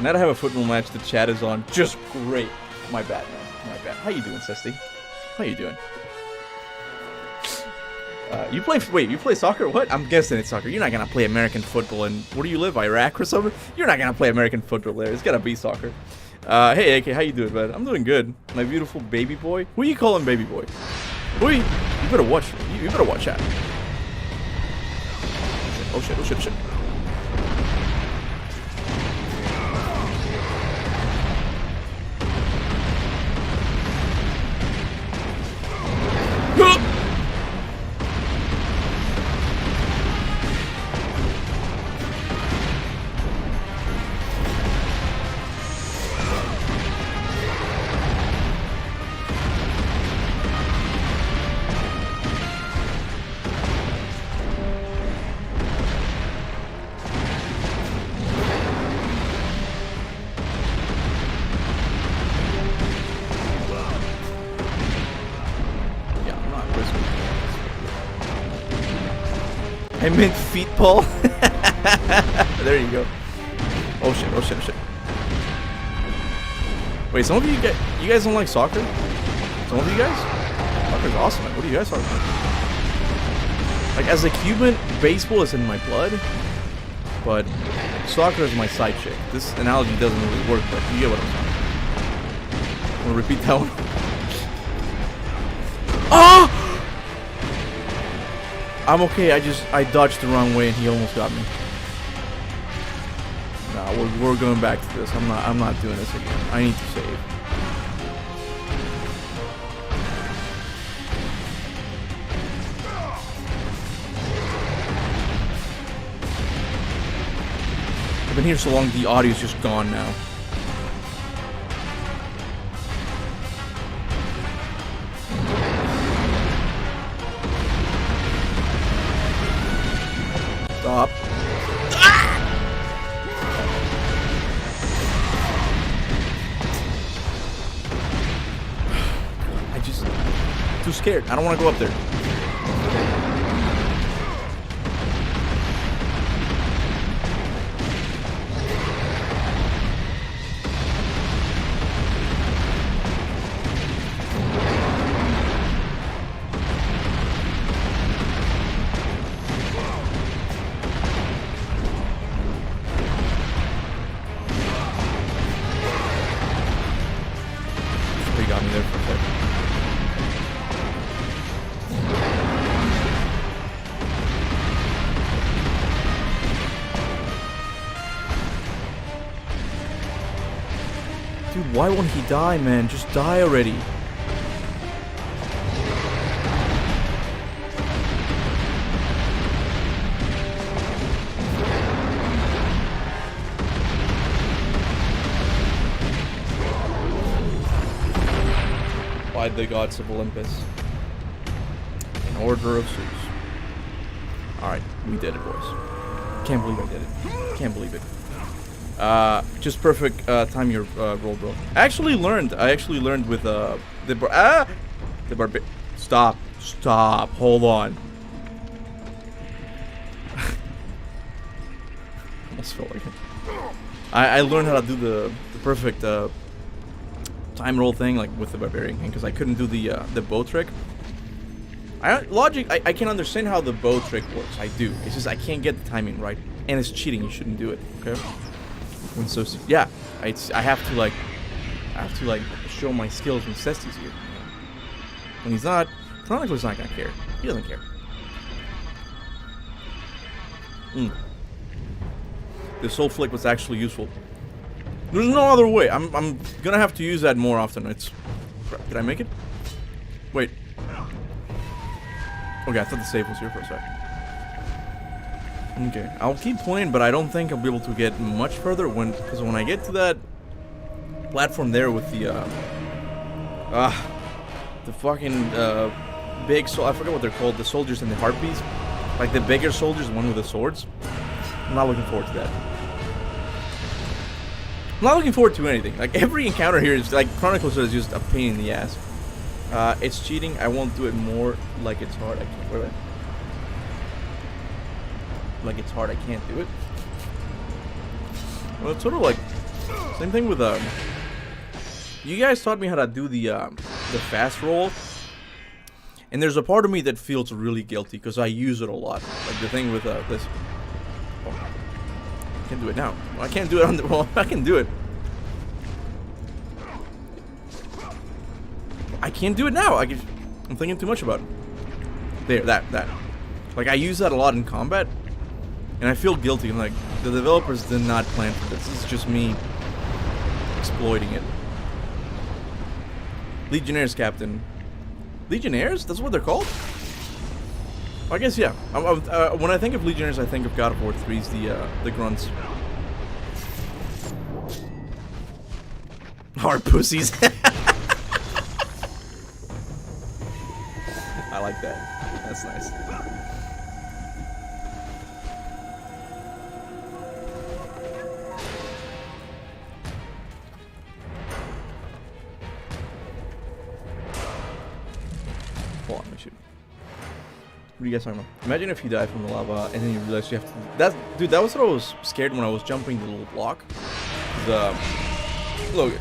Now that I have a football match, the chat is on just great. My bad, man. My bad. How you doing, Cesty? How you doing? You play soccer? What? I'm guessing it's soccer. You're not gonna play American football in, where do you live, Iraq or something? You're not gonna play American football there. It's gotta be soccer. Hey, AK, how you doing, man? I'm doing good. My beautiful baby boy. Who you calling baby boy? You better watch. You better watch out. Oh shit! Oh shit! Oh shit! I meant feet, Paul. There you go. Oh shit! Oh shit! Oh shit! Wait, some of you guys don't like soccer? Some of you guys? Soccer's awesome, man. What are you guys talking about? Like, as a Cuban, baseball is in my blood, but soccer is my side chick. This analogy doesn't really work, but you get what I'm saying. I'm gonna repeat that one. Oh! I'm okay, I dodged the wrong way and he almost got me. Nah, we're going back to this. I'm not doing this again. I need to save. I've been here so long, the audio's just gone now. Stop. Too scared. I don't want to go up there. He got me there for a second. Dude, why won't he die, man? Just die already. By the gods of Olympus. In order of Zeus. Alright, we did it, boys. Can't believe I did it. Can't believe it. Just perfect time your roll, bro. I actually learned with Stop. Hold on. Almost felt like it. I learned how to do the perfect time roll thing, like with the barbarian king, because I couldn't do the bow trick. I can understand how the bow trick works. I do. It's just I can't get the timing right, and it's cheating. You shouldn't do it. Okay. When so yeah, I have to show my skills when Cesty's here. When he's not, Chronicler's not gonna care. He doesn't care. The soul flick was actually useful. There's no other way. I'm gonna have to use that more often. Crap, did I make it? Wait. Okay, I thought the save was here for a sec. Okay, I'll keep playing, but I don't think I'll be able to get much further because when I get to that platform there with the fucking big I forget what they're called, the soldiers and the harpies, like the bigger soldiers, the one with the swords. I'm not looking forward to that. I'm not looking forward to anything. Like every encounter here is like Chronicles is just a pain in the ass. It's cheating. I won't do it more. Like it's hard. I can't. Wait. Like it's hard. I can't do it. Well, it's sort of like Same thing with you guys taught me how to do the fast roll, and there's a part of me that feels really guilty because I use it a lot. Like the thing with this. Oh, I can't do it now. Well, I can't do it on the. Well, I can do it. I can't do it now. I'm thinking too much about it. There, that. Like I use that a lot in combat, and I feel guilty. I'm like, the developers did not plan for this. This is just me exploiting it. Legionnaires, Captain. Legionnaires? That's what they're called? I guess, yeah. When I think of Legionnaires, I think of God of War 3's the grunts. Hard pussies. I like that. That's nice. Hold on, let me shoot. What are you guys talking about? Imagine if you die from the lava and then you realize you have to. Dude, that was what I was scared when I was jumping the little block. Look,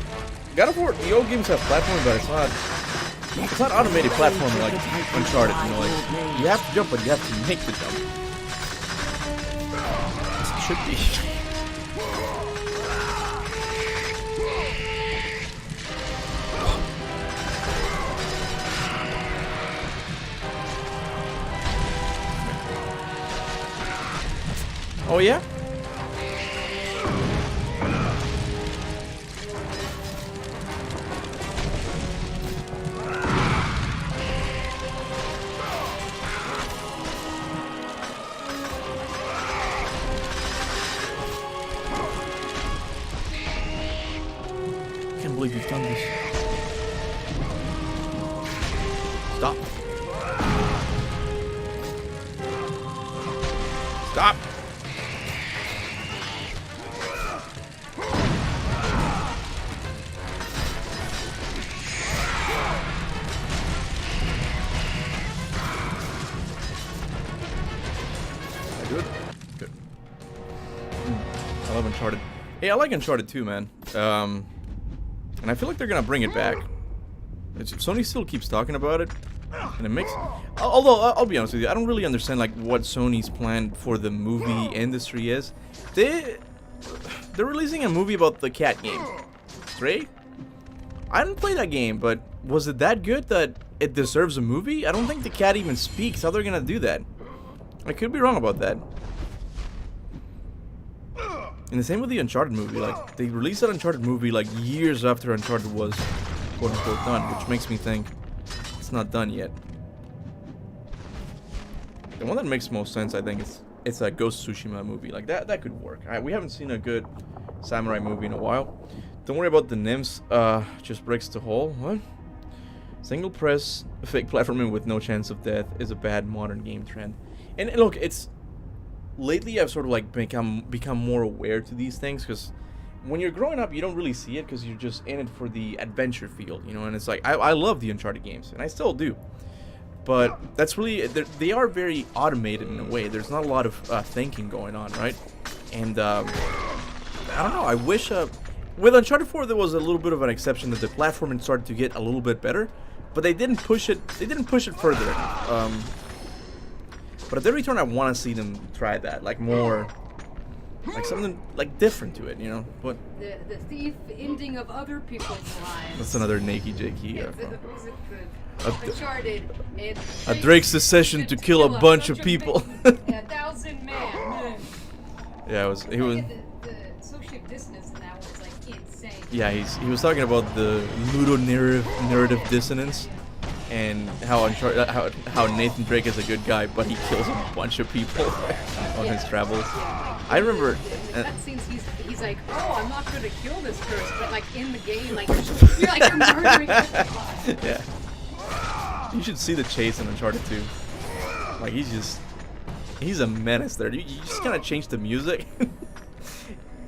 God of War, the old games have platforming, but it's not automated platforming like Uncharted. You know, like you have to jump, but you have to make the jump. It should be. Oh yeah? I can't believe you've done this. Stop. Stop. Good. I love Uncharted. Hey, I like Uncharted too, man. And I feel like they're gonna bring it back. Sony still keeps talking about it, and it makes. Although I'll be honest with you, I don't really understand like what Sony's plan for the movie industry is. They're releasing a movie about the cat game, Stray. I didn't play that game, but was it that good that it deserves a movie? I don't think the cat even speaks. How they're gonna do that? I could be wrong about that. And the same with the Uncharted movie. Like, they released that Uncharted movie like years after Uncharted was quote-unquote done, which makes me think it's not done yet. The one that makes most sense, I think, it's a Ghost of Tsushima movie. Like, that could work. We haven't seen a good samurai movie in a while. Don't worry about the nymphs. Just breaks the hull. What? Single press, fake platforming with no chance of death is a bad modern game trend. And look, it's... Lately, I've sort of like become more aware to these things, because when you're growing up, you don't really see it because you're just in it for the adventure field, you know. And it's like I love the Uncharted games, and I still do. But that's really they are very automated in a way. There's not a lot of thinking going on, right? And I don't know. I wish with Uncharted 4 there was a little bit of an exception that the platforming started to get a little bit better, but they didn't push it. They didn't push it further. But at every turn, I want to see them try that, like more, like something like different to it, you know. But
the thief ending of other people's lives.
That's another Nakey Jakey.
Uncharted.
A Drake's decision to kill a bunch of people.
1,000 men.
Yeah, he was.
The social dissonance in that was like insane.
Yeah, he was talking about the ludonarrative dissonance. And how Nathan Drake is a good guy, but he kills a bunch of people on his travels. I remember
that scenes he's like, oh, I'm not gonna kill this person, but like in the game, like you're murdering everybody.
Yeah. You should see the chase in Uncharted 2. Like he's a menace there. You just gotta change the music.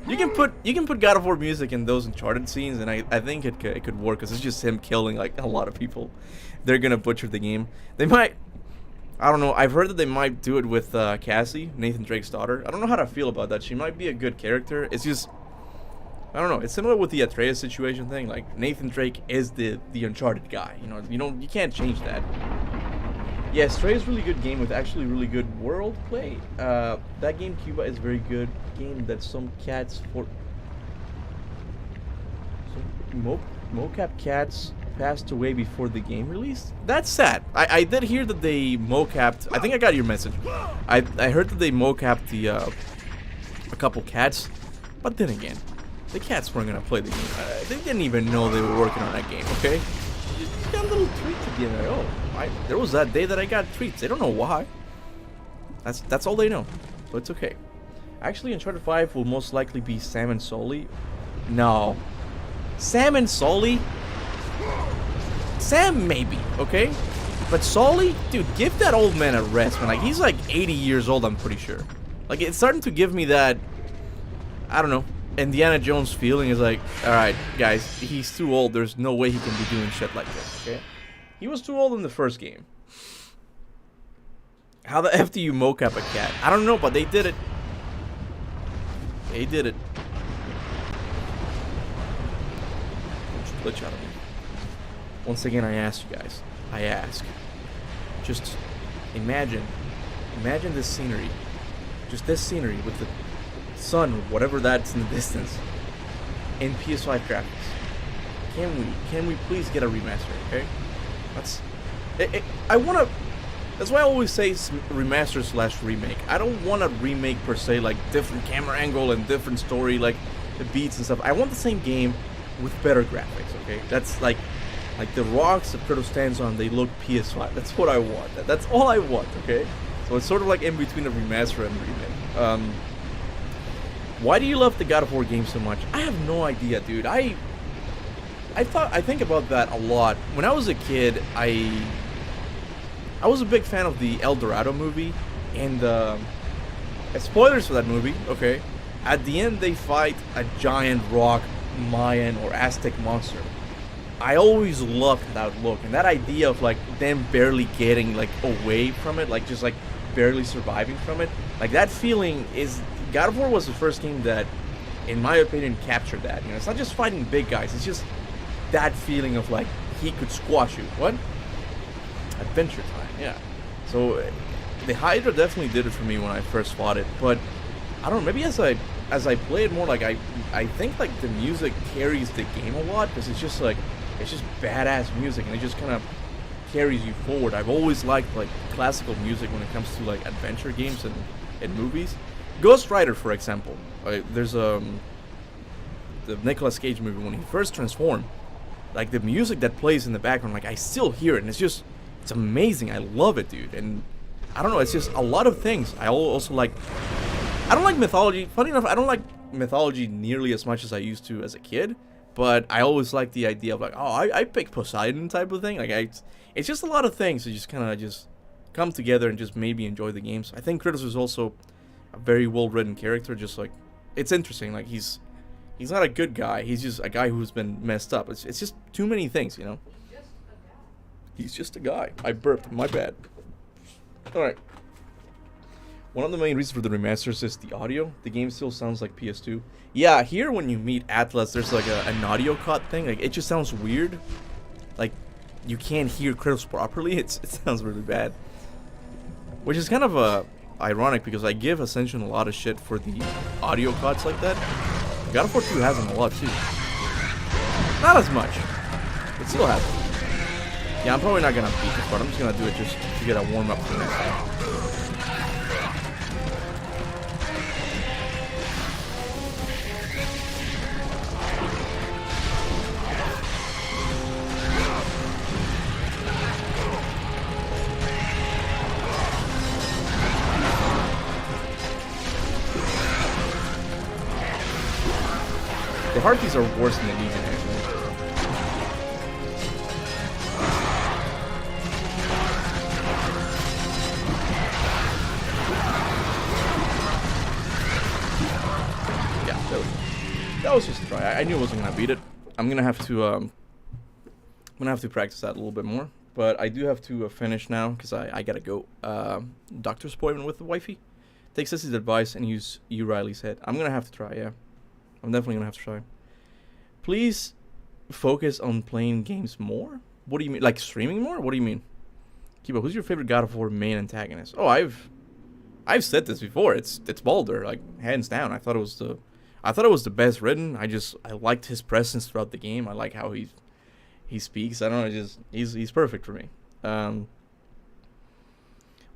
You can put God of War music in those Uncharted scenes, and I think it could work, because it's just him killing like a lot of people. They're gonna butcher the game. They might. I don't know. I've heard that they might do it with Cassie, Nathan Drake's daughter. I don't know how to feel about that. She might be a good character. It's just I don't know. It's similar with the Atreus situation thing. Like Nathan Drake is the Uncharted guy. You can't change that. Yeah, Stray is a really good game with actually really good world play. That game Kuba is very good game that some cats for some mocap cats passed away before the game released. That's sad. I did hear that they mocapped. I think I got your message. I heard that they mocapped the a couple cats, but then again, the cats weren't gonna play the game. They didn't even know they were working on that game. Okay, you got a little treat at the end there. Oh, there was that day that I got treats. They don't know why. That's all they know, so it's okay. Actually, Uncharted 5 will most likely be Sam and Sully. No, Sam and Sully. Sam maybe, okay? But Sully, dude, give that old man a rest, man. Like, he's like 80 years old, I'm pretty sure. Like, it's starting to give me that, I don't know, Indiana Jones feeling. Is like, alright, guys, he's too old. There's no way he can be doing shit like this, okay? He was too old in the first game. How the F do you mocap a cat? I don't know, but they did it. They did it. Glitch out of me. Once again, I ask you guys. I ask. Just imagine this scenery. Just this scenery with the sun or whatever that's in the distance. In PS5 graphics. Can we please get a remaster? Okay. I wanna. That's why I always say remaster / remake. I don't want a remake per se, like different camera angle and different story, like the beats and stuff. I want the same game with better graphics. Okay. That's like the rocks that Kratos stands on, they look PS5. That's what I want. That's all I want, okay? So it's sort of like in between a remaster and remake. Why do you love the God of War game so much? I have no idea, dude. I think about that a lot. When I was a kid, I was a big fan of the El Dorado movie, and spoilers for that movie, okay? At the end, they fight a giant rock Mayan or Aztec monster. I always loved that look and that idea of like them barely getting like away from it, like just like barely surviving from it. Like that feeling is God of War was the first game that, in my opinion, captured that. It's not just fighting big guys; it's just that feeling of like he could squash you. What? Adventure time, yeah. So the Hydra definitely did it for me when I first fought it, but I don't know. Maybe as I play it more, like I think like the music carries the game a lot because it's just badass music and it just kind of carries you forward. I've always liked like classical music when it comes to like adventure games and movies. Ghost Rider, for example. There's the Nicolas Cage movie when he first transformed. Like the music that plays in the background, like I still hear it and it's amazing. I love it, dude. And I don't know, it's just a lot of things. I also like. I don't like mythology. Funny enough, I don't like mythology nearly as much as I used to as a kid. But I always like the idea of like, oh, I picked Poseidon type of thing. Like it's just a lot of things to just kind of just come together and just maybe enjoy the games. I think Kratos is also a very well-written character. Just like it's interesting. Like he's not a good guy. He's just a guy who's been messed up. It's just too many things, you know. He's just a guy. I burped. My bad. All right. One of the main reasons for the remasters is the audio. The game still sounds like PS2. Yeah, here when you meet Atlas, there's like an audio cut thing. Like it just sounds weird. Like you can't hear Kratos properly. It sounds really bad. Which is kind of ironic because I give Ascension a lot of shit for the audio cuts like that. God of War 2 has them a lot too. Not as much, but still has them. Yeah, I'm probably not gonna beat this part. I'm just gonna do it just to get a warm up for next time. The Harpies are worse than the Legion, actually. Yeah, that was just a try. I knew I wasn't gonna beat it. I'm gonna have to practice that a little bit more. But I do have to finish now because I gotta go. Doctor's appointment with the wifey. Take Sissy's advice and use Riley's head. I'm gonna have to try. Yeah, I'm definitely gonna have to try. please focus on playing games more. What do you mean? Like streaming more? What do you mean? Kuba, who's your favorite God of War main antagonist? Oh, I've said this before. It's Baldur, like hands down. I thought it was the best written. I liked his presence throughout the game. I like how he speaks. I don't know. He's perfect for me.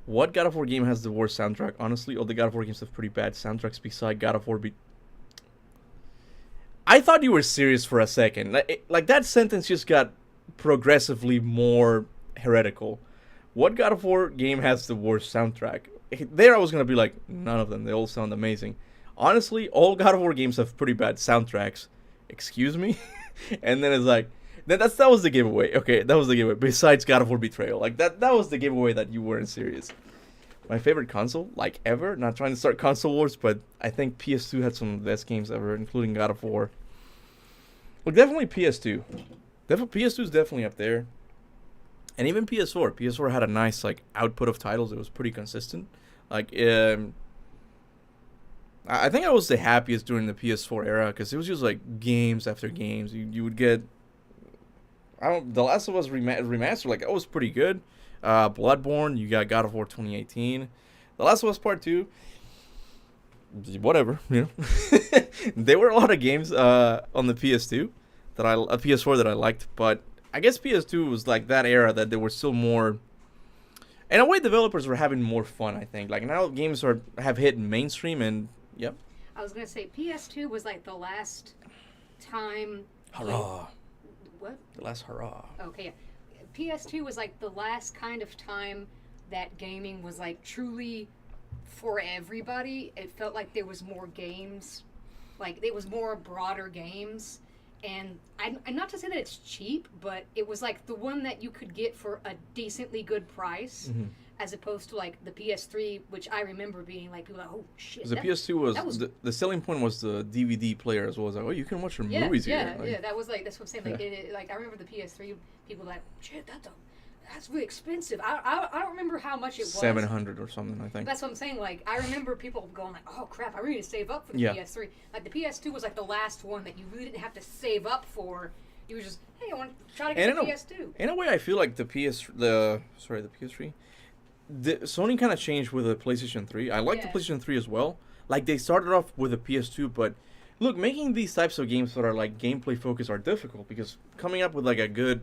What God of War game has the worst soundtrack? Honestly, all the God of War games have pretty bad soundtracks beside God of War. I thought you were serious for a second. Like that sentence just got progressively more heretical. What God of War game has the worst soundtrack? There I was going to be like, none of them. They all sound amazing. Honestly, all God of War games have pretty bad soundtracks. Excuse me? And then it's like, that was the giveaway. Okay, that was the giveaway. Besides God of War Betrayal. Like, that was the giveaway that you weren't serious. My favorite console, like, ever. Not trying to start console wars, but I think PS2 had some of the best games ever, including God of War. Well, definitely PS2. PS2 is definitely up there. And even PS4. PS4 had a nice, like, output of titles. It was pretty consistent. Like, I think I was the happiest during the PS4 era, because it was just, like, games after games. You would get... The Last of Us remastered, like, that was pretty good. Bloodborne, you got God of War 2018. The Last of Us Part 2, whatever, you know. There were a lot of games on the PS4 that I liked, but I guess PS2 was like that era that there were still more. In a way, developers were having more fun, I think. Like now, games have hit mainstream, and yep.
I was gonna say PS2 was like the last time.
Hurrah!
What?
The last hurrah.
Okay, yeah. PS2 was like the last kind of time that gaming was like truly for everybody. It felt like there was more games, like it was more broader games, and I'm not to say that it's cheap, but it was like the one that you could get for a decently good price, as opposed to like the PS3, which I remember being like people like, oh shit.
The PS2 was the selling point was the DVD player as well. As like, oh, you can watch your movies here.
Yeah, yeah, that was like that's what I'm saying. Like, like I remember the PS3 people like, shit, that's really expensive. I don't remember how much it was.
700 or something, I think.
That's what I'm saying. Like I remember people going like, oh crap, I really need to save up for the PS3. Like the PS2 was like the last one that you really didn't have to save up for. You were just, hey, I want to try to get the PS2.
In a way, I feel like the PS3. Sony kind of changed with the PlayStation 3. I like the PlayStation 3 as well. Like, they started off with the PS2, but look, making these types of games that are, like, gameplay focused are difficult because coming up with, like, a good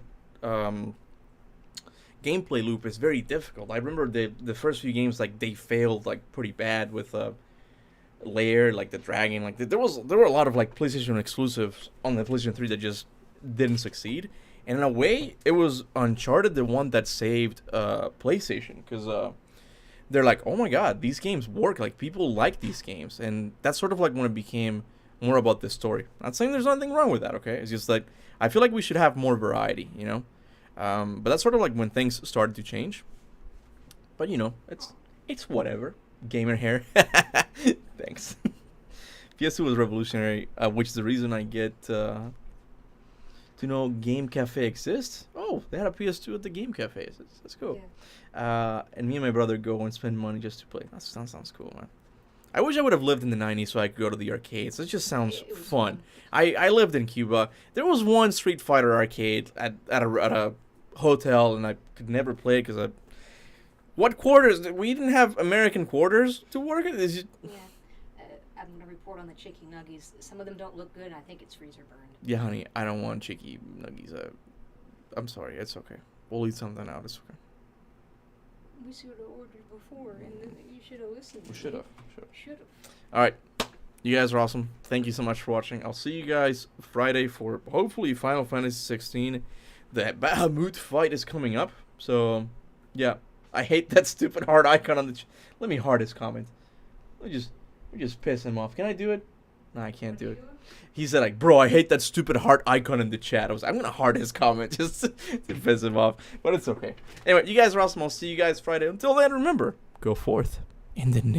gameplay loop is very difficult. I remember the first few games, like, they failed, like, pretty bad with Lair, like, the Dragon. Like, there were a lot of, like, PlayStation exclusives on the PlayStation 3 that just didn't succeed. And in a way, it was Uncharted, the one that saved PlayStation, because they're like, oh my god, these games work. Like, people like these games. And that's sort of like when it became more about the story. Not saying there's nothing wrong with that, okay? It's just like, I feel like we should have more variety, you know? But that's sort of like when things started to change. But, you know, it's whatever. Gamer hair. Thanks. PS2 was revolutionary, which is the reason I get... to know Game Cafe exists. Oh, they had a PS2 at the Game Cafe. That's cool. Yeah. And me and my brother go and spend money just to play. That sounds cool, man. I wish I would have lived in the 90s so I could go to the arcades. It just sounds fun. I lived in Cuba. There was one Street Fighter arcade at a hotel, and I could never play it because what quarters? We didn't have American quarters to work at.
Yeah. I'm going to report on the chicky nuggies. Some of them don't look good, and I think it's freezer burned.
Yeah, honey, I don't want chicky nuggies. I'm sorry, it's okay. We'll eat something out, it's okay.
We should have ordered before, and then you should have listened.
We should have.
Alright,
you guys are awesome. Thank you so much for watching. I'll see you guys Friday for, hopefully, Final Fantasy 16. The Bahamut fight is coming up. So, yeah. I hate that stupid heart icon on the... Let me heart his comment. Let me just piss him off. Can I do it? No, I can't do it. He said, like, bro, I hate that stupid heart icon in the chat. I'm going to heart his comment just to piss him off. But it's okay. Anyway, you guys are awesome. I'll see you guys Friday. Until then, remember, go forth in the name.